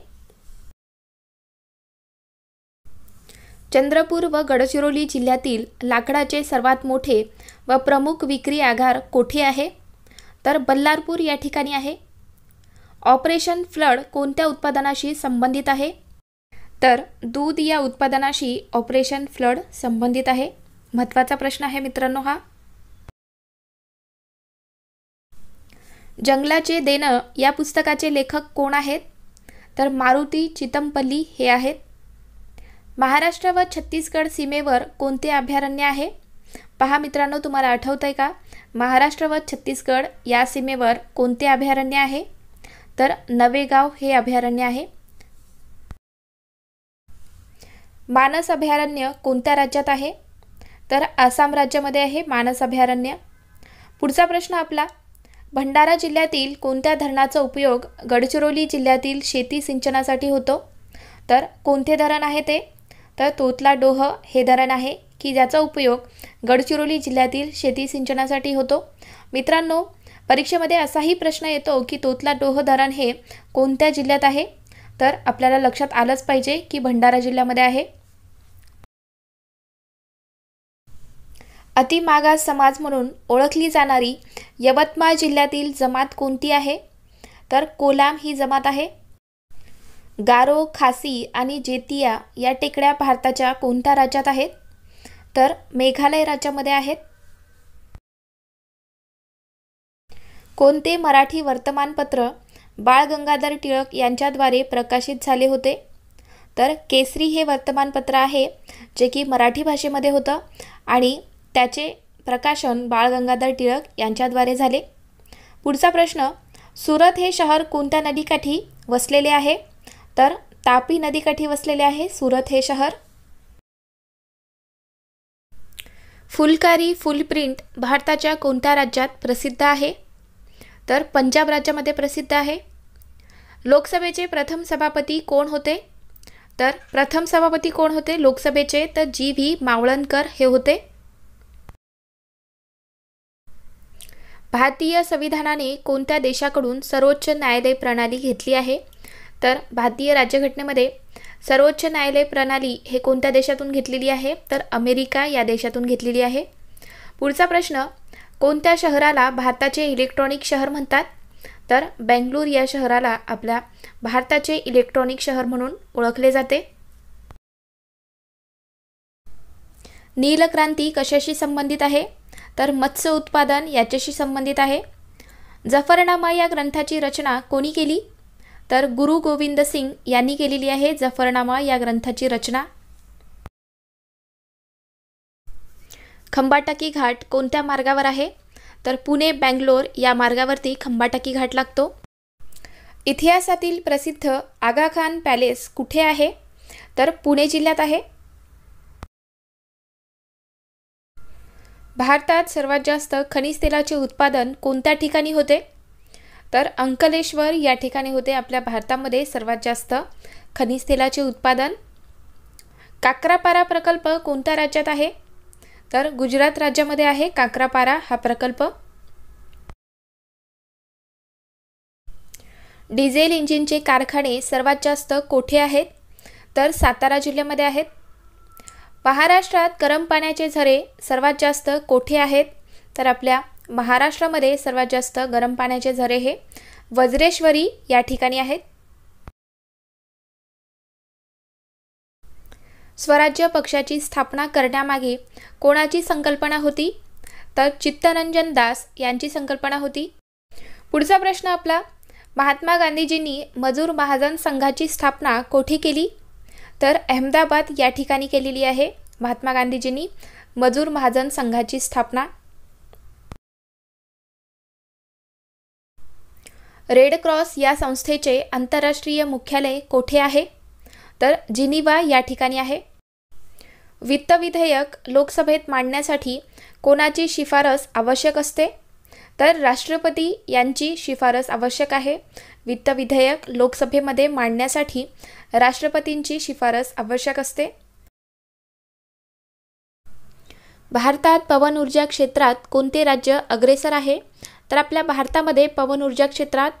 चंद्रपूर व गडचिरोली जिल्ह्यातील लाकडाचे सर्वात मोठे व प्रमुख विक्री आगार कोठे आहे? तर बल्लारपूर या ठिकाणी आहे. ऑपरेशन फ्लड कोणत्या उत्पादनाशी संबंधित आहे? तर दूध या उत्पादनाशी ऑपरेशन फ्लड संबंधित आहे. महत्त्वाचा प्रश्न आहे मित्रांनो हा. जंगलाचे देणं या पुस्तकाचे लेखक कोण आहेत? तर मारुती चितमपल्ली हे आहेत. महाराष्ट्र व छत्तीसगड सीमेवर कोणते अभयारण्य आहे? पहा मित्रांनो, तुम्हाला आठवतंय का? महाराष्ट्र व छत्तीसगड या सीमेवर कोणते अभयारण्य आहे? तर नवेगाव हे अभयारण्य आहे. मानस अभयारण्य कोणत्या राज्यात आहे? तर आसाम राज्यामध्ये आहे मानस अभयारण्य. पुढचा प्रश्न आपला, भंडारा जिल्ह्यातील कोणत्या धरणाचा उपयोग गडचिरोली जिल्ह्यातील शेती सिंचनासाठी होतो? तर कोणते धरण आहे ते? तर तोतलाडोह हे धरण आहे की ज्याचा उपयोग गडचिरोली जिल्ह्यातील शेती सिंचनासाठी होतो. मित्रांनो, परीक्षेमध्ये असाही प्रश्न येतो की तोतलाडोह धरण हे कोणत्या जिल्ह्यात आहे? तर आपल्याला लक्षात आलंच पाहिजे की भंडारा जिल्ह्यामध्ये आहे. अतिमागास समाज म्हणून ओळखली जाणारी यवतमाळ जिल्ह्यातील जमात कोणती आहे? तर कोलाम ही जमात आहे. गारो, खासी आणि जेतिया या टेकड्या भारताच्या कोणत्या राज्यात आहेत? तर मेघालय राज्यामध्ये आहेत. कोणते मराठी वर्तमानपत्र बाळ गंगाधर टिळक यांच्याद्वारे प्रकाशित झाले होते? तर केसरी हे वर्तमानपत्र आहे जे की मराठी भाषेमध्ये होतं आणि त्याचे प्रकाशन बाळ गंगाधर टिळक यांच्याद्वारे झाले. पुढचा प्रश्न, सुरत हे शहर कोणत्या नदीकाठी वसलेले आहे? तर तापी नदीकाठी वसलेले आहे सुरत हे शहर. फुलकारी फुलप्रिंट भारताच्या कोणत्या राज्यात प्रसिद्ध आहे? तर पंजाब राज्यामध्ये प्रसिद्ध आहे. लोकसभेचे प्रथम सभापती कोण होते? तर प्रथम सभापती कोण होते लोकसभेचे? तर G.V. मावळणकर हे होते. भारतीय संविधानाने कोणत्या देशाकडून सर्वोच्च न्यायालय प्रणाली घेतली आहे? तर भारतीय राज्यघटनेमध्ये सर्वोच्च न्यायालय प्रणाली हे कोणत्या देशातून घेतलेली आहे? तर अमेरिका या देशातून घेतलेली आहे. पुढचा प्रश्न, कोणत्या शहराला भारताचे इलेक्ट्रॉनिक शहर म्हणतात? तर बेंगळूर या शहराला आपल्या भारताचे इलेक्ट्रॉनिक शहर म्हणून ओळखले जाते. नीलक्रांती कशाशी संबंधित आहे? तर मत्स्य उत्पादन याच्याशी संबंधित आहे. जफरनामा या ग्रंथाची रचना कोणी केली? तर गुरु गोविंद सिंग यांनी केलेली आहे जफरनामा या ग्रंथाची रचना। खंबाटकी घाट कोणत्या मार्गावर आहे? तर पुणे बेंगलोर या मार्गावरती खंबाटकी घाट लागतो। इतिहासातील प्रसिद्ध आगा खान पॅलेस कुठे आहे? तर पुणे जिल्ह्यात आहे। भारतात सर्वात जास्त खनिज तेलाचे उत्पादन कोणत्या ठिकाणी होते? तर अंकलेश्वर या ठिकाणी होते आपल्या भारतामध्ये सर्वात जास्त खनिज तेलाचे उत्पादन। काक्रापारा प्रकल्प कोणत्या राज्यात आहे? तर गुजरात राज्यामध्ये आहे काक्रापारा हा प्रकल्प। डिझेल इंजिनचे कारखाने सर्वात जास्त कोठे आहेत? तर सातारा जिल्ह्यामध्ये आहेत। महाराष्ट्रात गरम पाण्याचे झरे सर्वात जास्त कोठे आहेत? तर आपल्या महाराष्ट्रामध्ये सर्वात जास्त गरम पाण्याचे झरे हे वज्रेश्वरी या ठिकाणी आहेत। स्वराज्य पक्षाची स्थापना करण्यामागे कोणाची संकल्पना होती? तर चित्तरंजन दास यांची संकल्पना होती। पुढचा प्रश्न आपला, महात्मा गांधीजींनी मजूर महाजन संघाची स्थापना कोठे केली? तर अहमदाबाद या ठिकाणी केलेली आहे महात्मा गांधीजींनी मजूर महाजन संघाची स्थापना। रेड क्रॉस या संस्थेचे आंतरराष्ट्रीय मुख्यालय कोठे आहे? तर जिनिव्हा या ठिकाणी आहे। वित्त विधेयक लोकसभेत मांडण्यासाठी कोणाची शिफारस आवश्यक असते? तर राष्ट्रपती यांची शिफारस आवश्यक आहे। वित्त विधेयक लोकसभेमध्ये मांडण्यासाठी राष्ट्रपतींची शिफारस आवश्यक असते। भारतात पवन ऊर्जा क्षेत्रात कोणते राज्य अग्रेसर आहे? तर आपल्या भारतामध्ये पवन ऊर्जा क्षेत्रात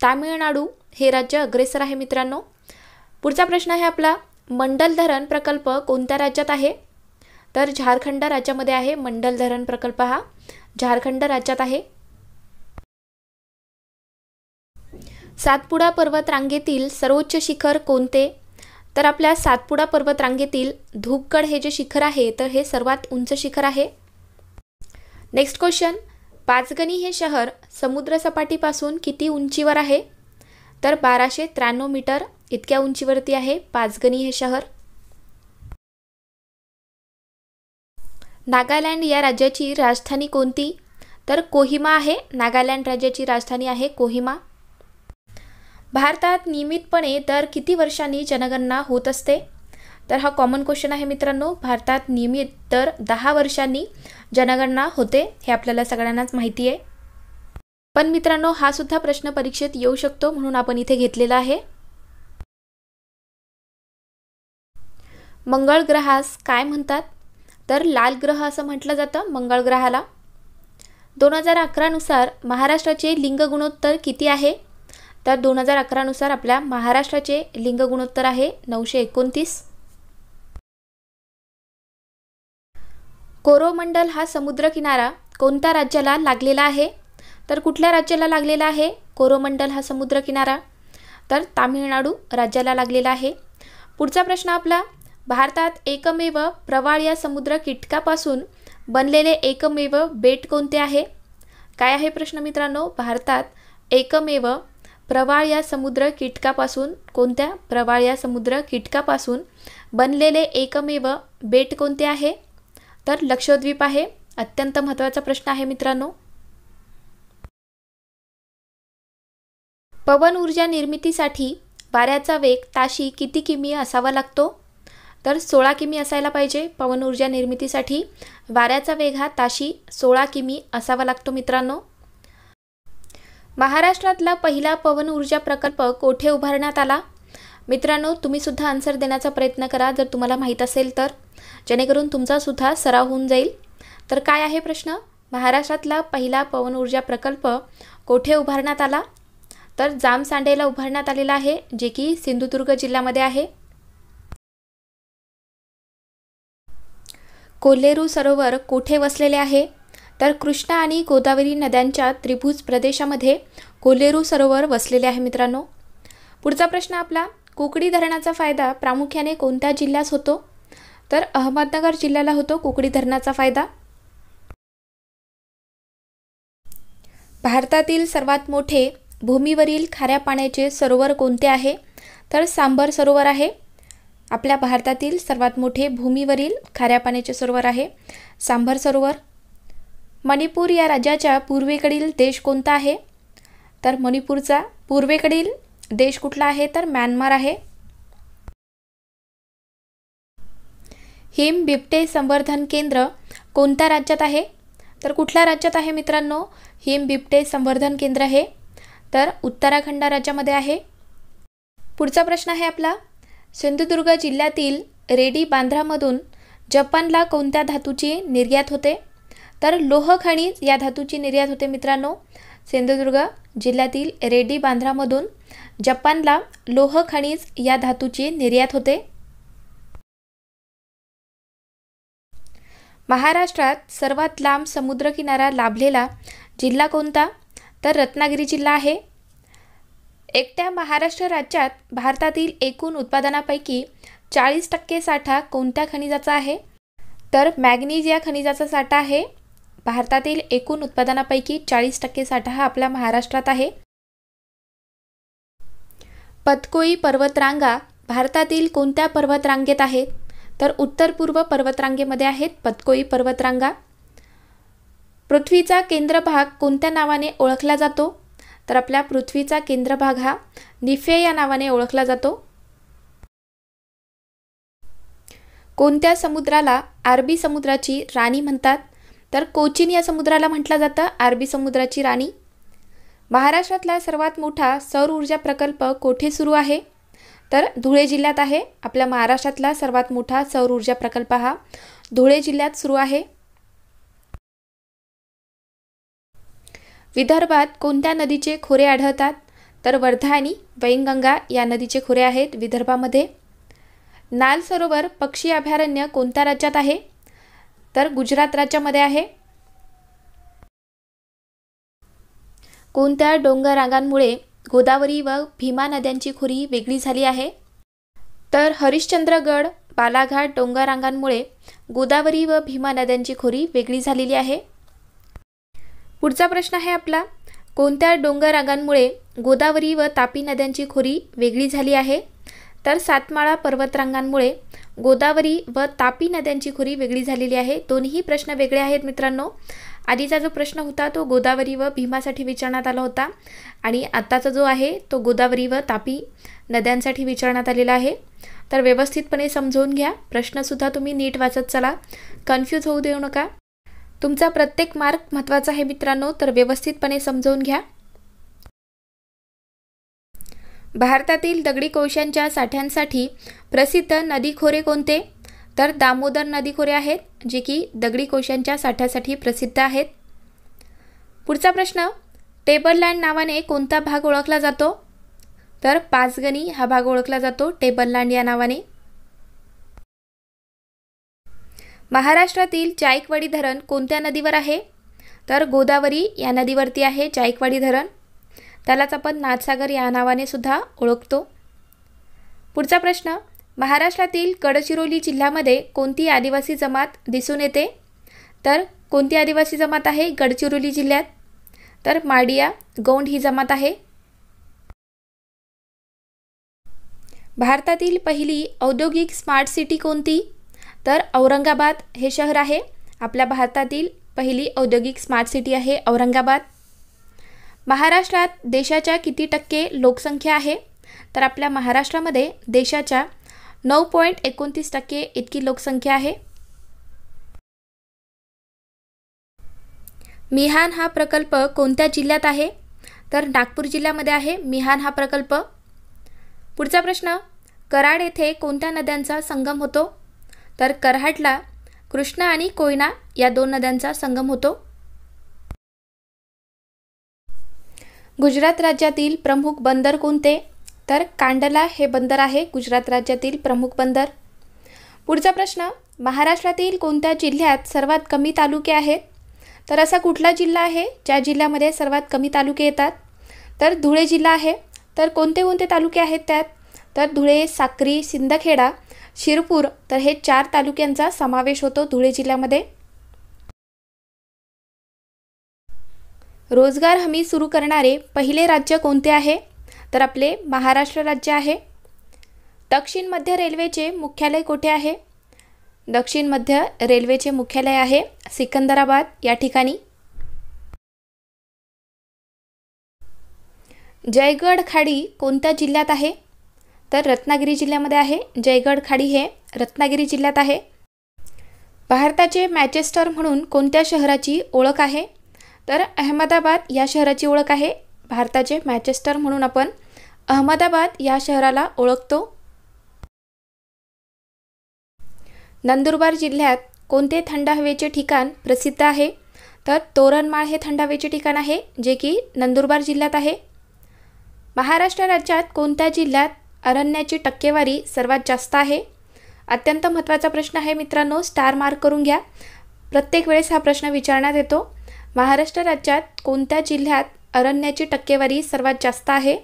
तामिळनाडू हे राज्य अग्रेसर आहे मित्रांनो। पुढचा प्रश्न आहे आपला, मंडल धरण प्रकल्प कोणत्या राज्यात आहे? तर झारखंड राज्यामध्ये आहे। मंडल धरण प्रकल्प हा झारखंड राज्यात आहे। सातपुडा पर्वत रांगेतील सर्वोच्च शिखर कोणते? तर आपल्या सातपुडा पर्वत रांगेतील धूपगड हे जे शिखर आहे तर हे सर्वात उंच शिखर आहे। नेक्स्ट क्वेश्चन, पाचगणी हे शहर समुद्रसपाटीपासून किती उंचीवर आहे? तर 1293 मीटर इतक्या उंचीवरती आहे पाचगणी हे शहर। नागालँड या राज्याची राजधानी कोणती? तर कोहिमा आहे। नागालँड राज्याची राजधानी आहे कोहिमा। भारतात नियमितपणे दर किती वर्षांनी जनगणना होत असते? तर हा कॉमन क्वेश्चन आहे मित्रांनो। भारतात नियमित दर 10 वर्षांनी जनगणना होते हे आपल्याला सगळ्यांनाच माहिती आहे। पण मित्रांनो हा सुद्धा प्रश्न परीक्षेत येऊ शकतो म्हणून आपण इथे घेतलेला आहे। मंगळ ग्रहास काय म्हणतात? तर लाल ग्रह असं म्हटलं जातं मंगळ ग्रहाला। 2011 नुसार महाराष्ट्राचे लिंग गुणोत्तर किती आहे? तर 2011 नुसार आपल्या महाराष्ट्राचे लिंग गुणोत्तर आहे 929। कोरोमंडल हा समुद्र किनारा कोणत्या राज्याला लागलेला आहे? तर कुठल्या राज्याला लागलेला आहे कोरोमंडल हा समुद्र किनारा? तर तामिळनाडू राज्याला लागलेला आहे। पुढचा प्रश्न आपला, भारतात एकमेव प्रवाळ या समुद्र कीटकापासून बनलेले एकमेव बेट कोणते आहे? काय आहे प्रश्न मित्रांनो, भारतात एकमेव प्रवाळ या समुद्र कीटकापासून कोणत्या प्रवाळ या समुद्र कीटकापासून बनलेले एकमेव बेट कोणते आहे? तर लक्षद्वीप आहे। अत्यंत महत्त्वाचा प्रश्न आहे मित्रांनो। पवन ऊर्जा निर्मितीसाठी वाऱ्याचा वेग ताशी किती किमी असावा लागतो? तर 16 किमी असायला पाहिजे। पवन ऊर्जा निर्मितीसाठी वाऱ्याचा वेग हा ताशी 16 किमी असावा लागतो मित्रांनो। महाराष्ट्रातला पहिला पवन ऊर्जा प्रकल्प कोठे उभारण्यात आला? मित्रांनो तुम्ही सुद्धा आन्सर देण्याचा प्रयत्न करा जर तुम्हाला माहीत असेल तर, जेणेकरून तुमचा सुद्धा सराव होऊन जाईल। तर काय आहे प्रश्न, महाराष्ट्रातला पहिला पवन ऊर्जा प्रकल्प कोठे उभारण्यात आला? तर जामसांडेला उभारण्यात आलेला आहे जे की सिंधुदुर्ग जिल्ह्यामध्ये आहे। कोल्हेरू सरोवर कोठे वसलेले आहे? तर कृष्णा आणि गोदावरी नद्यांच्या त्रिभुज प्रदेशामध्ये कोल्हेरू सरोवर वसलेले आहे मित्रांनो। पुढचा प्रश्न आपला, कुकडी धरणाचा फायदा प्रामुख्याने कोणत्या जिल्ह्यास होतो? तर अहमदनगर जिल्ह्याला होतो कुकडी धरणाचा फायदा। भारतातील सर्वात मोठे भूमीवरील खाऱ्या पाण्याचे सरोवर कोणते आहे? तर सांबर सरोवर आहे. आपल्या भारतातील सर्वात मोठे भूमीवरील खाऱ्या पाण्याचे सरोवर आहे सांबर सरोवर. मणिपूर या राज्याच्या पूर्वेकडील देश कोणता आहे? तर मणिपूरचा पूर्वेकडील देश कुठला आहे? तर म्यानमार आहे. हिम बिबटे संवर्धन केंद्र कोणत्या राज्यात आहे? तर कुठल्या राज्यात आहे मित्रांनो हिम बिबटे संवर्धन केंद्र हे? तर उत्तराखंड राज्यामध्ये आहे. पुढचा प्रश्न आहे आपला, सिंधुदुर्ग जिल्ह्यातील रेडी बांद्रामधून जपानला कोणत्या धातूची निर्यात होते? तर लोह खनिज या धातूची निर्यात होते मित्रांनो. सिंधुदुर्ग जिल्ह्यातील रेडी बांद्रामधून जपानला लोह खनिज या धातूची निर्यात होते. महाराष्ट्रात सर्वात लांब समुद्रकिनारा लाभलेला जिल्हा कोणता? तर रत्नागिरी जिल्हा आहे. एकट्या महाराष्ट्र राज्यात भारतातील एकूण उत्पादनापैकी 40% साठा कोणत्या खनिजाचा आहे? तर मॅग्नीज या खनिजाचा साठा आहे. भारतातील एकूण उत्पादनापैकी 40% साठा हा आपल्या महाराष्ट्रात आहे. पतकोई पर्वतरांगा भारतातील कोणत्या पर्वतरांगेत आहेत? तर उत्तर पूर्व पर्वतरांगेमध्ये आहेत पतकोई पर्वतरांगा. पृथ्वीचा केंद्रभाग कोणत्या नावाने ओळखला जातो? तर आपल्या पृथ्वीचा केंद्रभाग हा निफे या नावाने ओळखला जातो. कोणत्या समुद्राला अरबी समुद्राची राणी म्हणतात? तर कोचीन या समुद्राला म्हटलं जातं अरबी समुद्राची राणी. महाराष्ट्रातला सर्वात मोठा सौर ऊर्जा प्रकल्प कोठे सुरू आहे? तर धुळे जिल्ह्यात आहे. आपल्या महाराष्ट्रातला सर्वात मोठा सौर ऊर्जा प्रकल्प हा धुळे जिल्ह्यात सुरू आहे. विदर्भात कोणत्या नदीचे खोरे आढळतात? तर वर्धा आणि वैनगंगा या नदीचे खोरे आहेत विदर्भामध्ये. नाल सरोवर पक्षी अभयारण्य कोणत्या राज्यात आहे? तर गुजरात राज्यामध्ये आहे. कोणत्या डोंगररांगांमुळे गोदावरी व भीमा नद्यांची खोरी वेगळी झाली आहे? तर हरिश्चंद्रगड बालाघाट डोंगररांगांमुळे गोदावरी व भीमा नद्यांची खोरी वेगळी झालेली आहे. पुढचा प्रश्न आहे आपला, कोणत्या डोंगररांगांमुळे गोदावरी व तापी नद्यांची खोरी वेगळी झाली आहे? तर सातमाळा पर्वतरांगांमुळे गोदावरी व तापी नद्यांची खोरी वेगळी झालेली आहे. दोन्ही प्रश्न वेगळे आहेत मित्रांनो. आधीचा जो प्रश्न होता तो गोदावरी व भीमासाठी विचारण्यात आला होता आणि आत्ताचा जो आहे तो गोदावरी व तापी नद्यांसाठी विचारण्यात आलेला आहे. तर व्यवस्थितपणे समजून घ्या. प्रश्नसुद्धा तुम्ही नीट वाचत चला, कन्फ्यूज होऊ देऊ नका. तुमचा प्रत्येक मार्क महत्त्वाचा आहे मित्रांनो, तर व्यवस्थितपणे समजून घ्या. भारतातील दगडी कोळशांच्या साठ्यांसाठी प्रसिद्ध नदीखोरे कोणते? तर दामोदर नदीखोरे आहेत, जे की दगडी कोळशांच्या साठ्यासाठी प्रसिद्ध आहेत. पुढचा प्रश्न, टेबललँड नावाने कोणता भाग ओळखला जातो? तर पाचगणी हा भाग ओळखला जातो टेबललँड या नावाने. महाराष्ट्रातील जायकवाडी धरण कोणत्या नदीवर आहे? तर गोदावरी या नदीवरती आहे जायकवाडी धरण. त्यालाच आपण नाथसागर या नावाने सुद्धा ओळखतो. पुढचा प्रश्न, महाराष्ट्रातील गडचिरोली जिल्ह्यामध्ये कोणती आदिवासी जमात दिसून येते? तर कोणती आदिवासी जमात आहे गडचिरोली जिल्ह्यात? तर माडिया गौंड ही जमात आहे. भारतातील पहिली औद्योगिक स्मार्ट सिटी कोणती? तर औरंगाबाद हे शहर आहे. आपल्या भारतातील पहिली औद्योगिक स्मार्ट सिटी आहे औरंगाबाद. महाराष्ट्रात देशाच्या किती टक्के लोकसंख्या आहे? तर आपल्या महाराष्ट्रामध्ये देशाच्या 9.29% इतकी लोकसंख्या आहे. मिहान हा प्रकल्प कोणत्या जिल्ह्यात आहे? तर नागपूर जिल्ह्यामध्ये आहे मिहान हा प्रकल्प. पुढचा प्रश्न, कराड येथे कोणत्या नद्यांचा संगम होतो? तर कराडला कृष्णा आणि कोयना या दोन नद्यांचा संगम होतो. गुजरात राज्यातील प्रमुख बंदर कोणते? तर कांडला हे बंदर आहे गुजरात राज्यातील प्रमुख बंदर. पुढचा प्रश्न, महाराष्ट्रातील कोणत्या जिल्ह्यात सर्वात कमी तालुके आहेत? तर असा कुठला जिल्हा आहे ज्या जिल्ह्यामध्ये सर्वात कमी तालुके येतात? तर धुळे जिल्हा आहे. तर कोणते कोणते तालुके आहेत त्यात? तर धुळे, साक्री, सिंदखेडा, शिरपूर, तर हे 4 तालुक्यांचा समावेश होतो धुळे जिल्ह्यामध्ये. रोजगार हमी सुरू करणारे पहिले राज्य कोणते आहे? तर आपले महाराष्ट्र राज्य आहे. दक्षिण मध्य रेल्वेचे मुख्यालय कुठे आहे? दक्षिण मध्य रेल्वेचे मुख्यालय आहे सिकंदराबाद या ठिकाणी. जयगड खाडी कोणत्या जिल्ह्यात आहे? तर रत्नागिरी जिल्ह्यामध्ये आहे. जयगड खाडी हे रत्नागिरी जिल्ह्यात आहे. भारताचे मँचेस्टर म्हणून कोणत्या शहराची ओळख आहे? तर अहमदाबाद या शहराची ओळख आहे. भारताचे मँचेस्टर म्हणून आपण अहमदाबाद या शहराला ओळखतो. नंदुरबार जिल्ह्यात कोणते थंड हवेचे ठिकाण प्रसिद्ध आहे? तर तोरणमाळ हे थंड हवेचे ठिकाण आहे जे की नंदुरबार जिल्ह्यात आहे. महाराष्ट्र राज्यात कोणत्या जिल्ह्यात अरण्याची टक्केवारी सर्वात जास्त आहे? अत्यंत महत्त्वाचा प्रश्न आहे मित्रांनो, स्टार मार्क करून घ्या. प्रत्येक वेळेस हा प्रश्न विचारण्यात येतो. महाराष्ट्र राज्यात कोणत्या जिल्ह्यात अरण्याची टक्केवारी सर्वात जास्त आहे?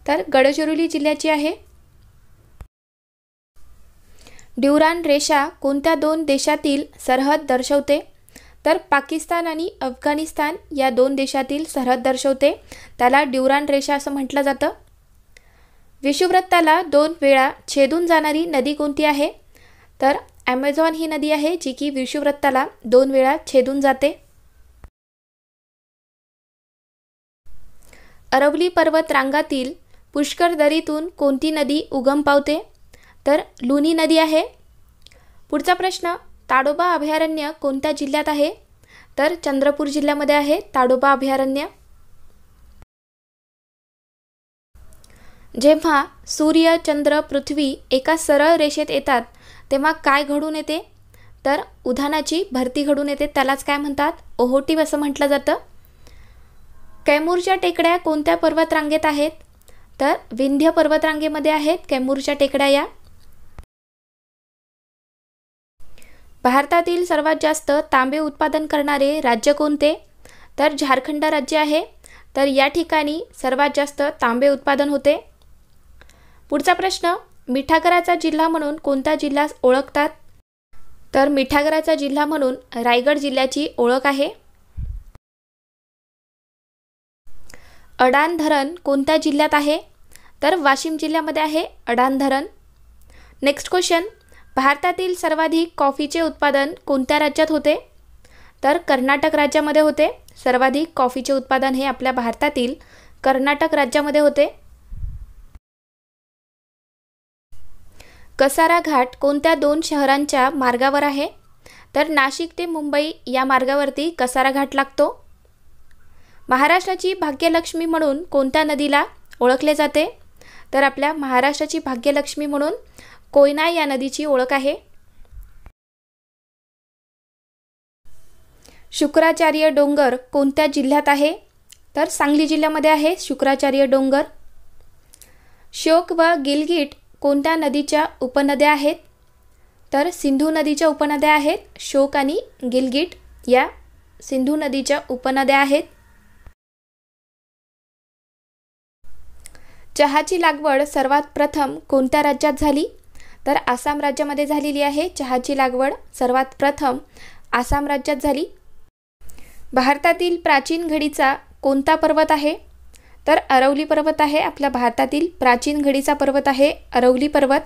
तर गडचिरोली जिल्ह्याची आहे. ड्युरान रेषा कोणत्या दोन देशातील सरहद दर्शवते? तर पाकिस्तान आणि अफगाणिस्तान या दोन देशातील सरहद दर्शवते. त्याला ड्युरान रेषा असं म्हटलं जातं. विषुववृत्ताला 2 वेळा छेदून जाणारी नदी कोणती आहे? तर ॲमेझॉन ही नदी आहे जी की विषुववृत्ताला 2 वेळा छेदून जाते. अरवली पर्वत रांगातील पुष्कर दरीतून कोणती नदी उगम पावते? तर लुनी नदी आहे. पुढचा प्रश्न, ताडोबा अभयारण्य कोणत्या जिल्ह्यात आहे? तर चंद्रपूर जिल्ह्यामध्ये आहे ताडोबा अभयारण्य. जेव्हा सूर्य, चंद्र, पृथ्वी एका सरळ रेषेत येतात तेव्हा काय घडून येते? तर उधाणाची भरती घडून येते. त्यालाच काय म्हणतात? ओहोटी असं म्हटलं जातं. कैमूरच्या टेकड्या कोणत्या पर्वतरांगेत आहेत? तर विंध्य पर्वतरांगेमध्ये आहेत कैमूरच्या टेकड्या या. भारतातील सर्वात जास्त तांबे उत्पादन करणारे राज्य कोणते? तर झारखंड राज्य आहे. तर या ठिकाणी सर्वात जास्त तांबे उत्पादन होते. पुढचा प्रश्न, मिठागराचा जिल्हा म्हणून कोणत्या जिल्ह्यास ओळखतात? तर मिठागराचा जिल्हा म्हणून रायगड जिल्ह्याची ओळख आहे. अडाण धरण कोणत्या जिल्ह्यात आहे? तर वाशिम जिल्ह्यामध्ये आहे अडाण धरण. नेक्स्ट क्वेश्चन, भारतातील सर्वाधिक कॉफीचे उत्पादन कोणत्या राज्यात होते? तर कर्नाटक राज्यामध्ये होते. सर्वाधिक कॉफीचे उत्पादन हे आपल्या भारतातील कर्नाटक राज्यामध्ये होते. कसारा घाट कोणत्या 2 शहरांच्या मार्गावर आहे? तर नाशिक ते मुंबई या मार्गावरती कसारा घाट लागतो. महाराष्ट्राची भाग्यलक्ष्मी म्हणून कोणत्या नदीला ओळखले जाते? तर आपल्या महाराष्ट्राची भाग्यलक्ष्मी म्हणून कोयना या नदीची ओळख आहे. शुक्राचार्य डोंगर कोणत्या जिल्ह्यात आहे? तर सांगली जिल्ह्यामध्ये आहे शुक्राचार्य डोंगर. श्योक व गिलगिट कोणत्या नदीच्या उपनद्या आहेत? तर सिंधू नदीच्या उपनद्या आहेत. श्योक आणि गिलगिट या सिंधू नदीच्या उपनद्या आहेत. चहाची लागवड सर्वात प्रथम कोणत्या राज्यात झाली? तर आसाम राज्यामध्ये झालेली आहे. चहाची लागवड सर्वात प्रथम आसाम राज्यात झाली. भारतातील प्राचीन घडीचा कोणता पर्वत आहे? तर अरवली पर्वत आहे. आपल्या भारतातील प्राचीन घडीचा पर्वत आहे अरवली पर्वत.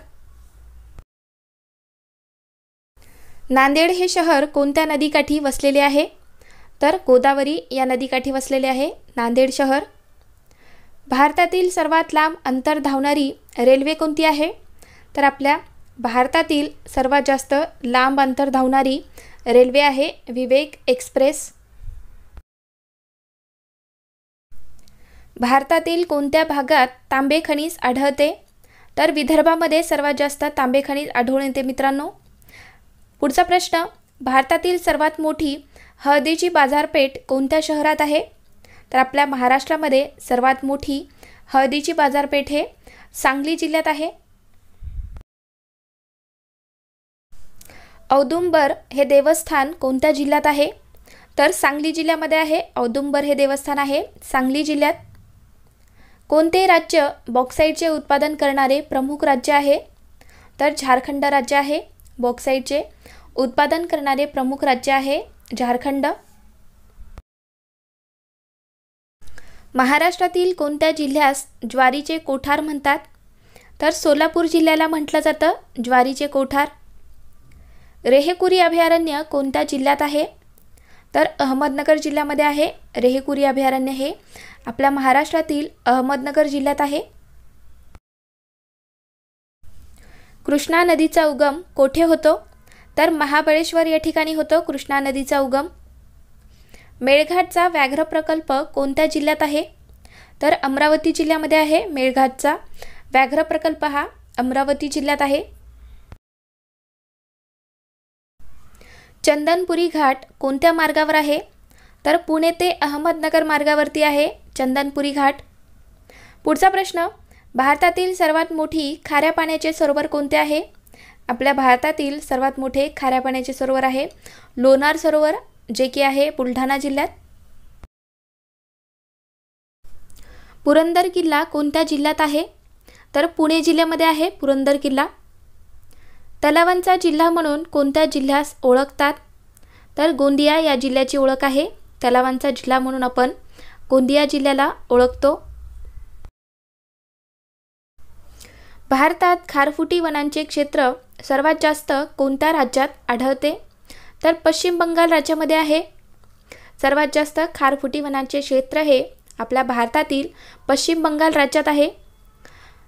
नांदेड हे शहर कोणत्या नदीकाठी वसलेले आहे? तर गोदावरी या नदीकाठी वसलेले आहे नांदेड शहर. भारतातील सर्वात लांब अंतर धावणारी रेल्वे कोणती आहे? तर आपल्या भारतातील सर्वात जास्त लांब अंतर धावणारी रेल्वे आहे विवेक एक्सप्रेस. भारतातील कोणत्या भागात तांबे खनिज आढळते? तर विदर्भामध्ये सर्वात जास्त तांबे खनिज आढळून येते मित्रांनो. पुढचा प्रश्न, भारतातील सर्वात मोठी हळदीची बाजारपेठ कोणत्या शहरात आहे? तर आपल्या महाराष्ट्रामध्ये सर्वात मोठी हळदीची बाजारपेठ हे सांगली जिल्ह्यात आहे. औदुंबर हे देवस्थान कोणत्या जिल्ह्यात आहे? तर सांगली जिल्ह्यामध्ये आहे. औदुंबर हे देवस्थान आहे सांगली जिल्ह्यात. कोणते राज्य बॉक्साईटचे उत्पादन करणारे प्रमुख राज्य आहे? तर झारखंड राज्य आहे. बॉक्साईटचे उत्पादन करणारे प्रमुख राज्य आहे झारखंड. महाराष्ट्रातील कोणत्या जिल्ह्यास ज्वारीचे कोठार म्हणतात? तर सोलापूर जिल्ह्याला म्हटलं जातं ज्वारीचे कोठार. रेहेकुरी अभयारण्य कोणत्या जिल्ह्यात आहे? तर अहमदनगर जिल्ह्यामध्ये आहे. रेहेकुरी अभयारण्य हे आपल्या महाराष्ट्रातील अहमदनगर जिल्ह्यात आहे. कृष्णा नदीचा उगम कोठे होतो? तर महाबळेश्वर या ठिकाणी होतो कृष्णा नदीचा उगम. मेळघाटचा व्याघ्र प्रकल्प कोणत्या जिल्ह्यात आहे? तर अमरावती जिल्ह्यामध्ये आहे. मेळघाटचा व्याघ्र प्रकल्प हा अमरावती जिल्ह्यात आहे. चंदनपुरी घाट कोणत्या मार्गावर आहे? तर पुणे ते अहमदनगर मार्गावरती आहे चंदनपुरी घाट. पुढचा प्रश्न, भारतातील सर्वात मोठी खाऱ्या पाण्याचे सरोवर कोणते आहे? आपल्या भारतातील सर्वात मोठे खाऱ्या पाण्याचे सरोवर आहे लोणार सरोवर, जे की आहे बुलढाणा जिल्ह्यात. पुरंदर किल्ला कोणत्या जिल्ह्यात आहे? तर पुणे जिल्ह्यामध्ये आहे पुरंदर किल्ला. तलावांचा जिल्हा म्हणून कोणत्या जिल्ह्यास ओळखतात? तर गोंदिया या जिल्ह्याची ओळख आहे. तलावांचा जिल्हा म्हणून आपण गोंदिया जिल्ह्याला ओळखतो. भारतात खारफुटी वनांचे क्षेत्र सर्वात जास्त कोणत्या राज्यात आढळते? तर पश्चिम बंगाल राज्यामध्ये आहे. सर्वात जास्त खारफुटी वनांचे क्षेत्र हे आपल्या भारतातील पश्चिम बंगाल राज्यात आहे.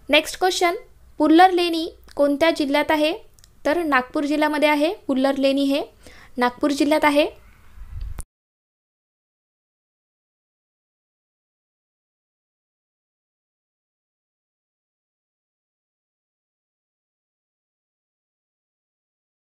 नेक्स्ट क्वेश्चन, पुल्लर लेणी कोणत्या जिल्ह्यात आहे? तर नागपूर जिल्ह्यामध्ये आहे. पुल्लर लेणी हे नागपूर जिल्ह्यात आहे.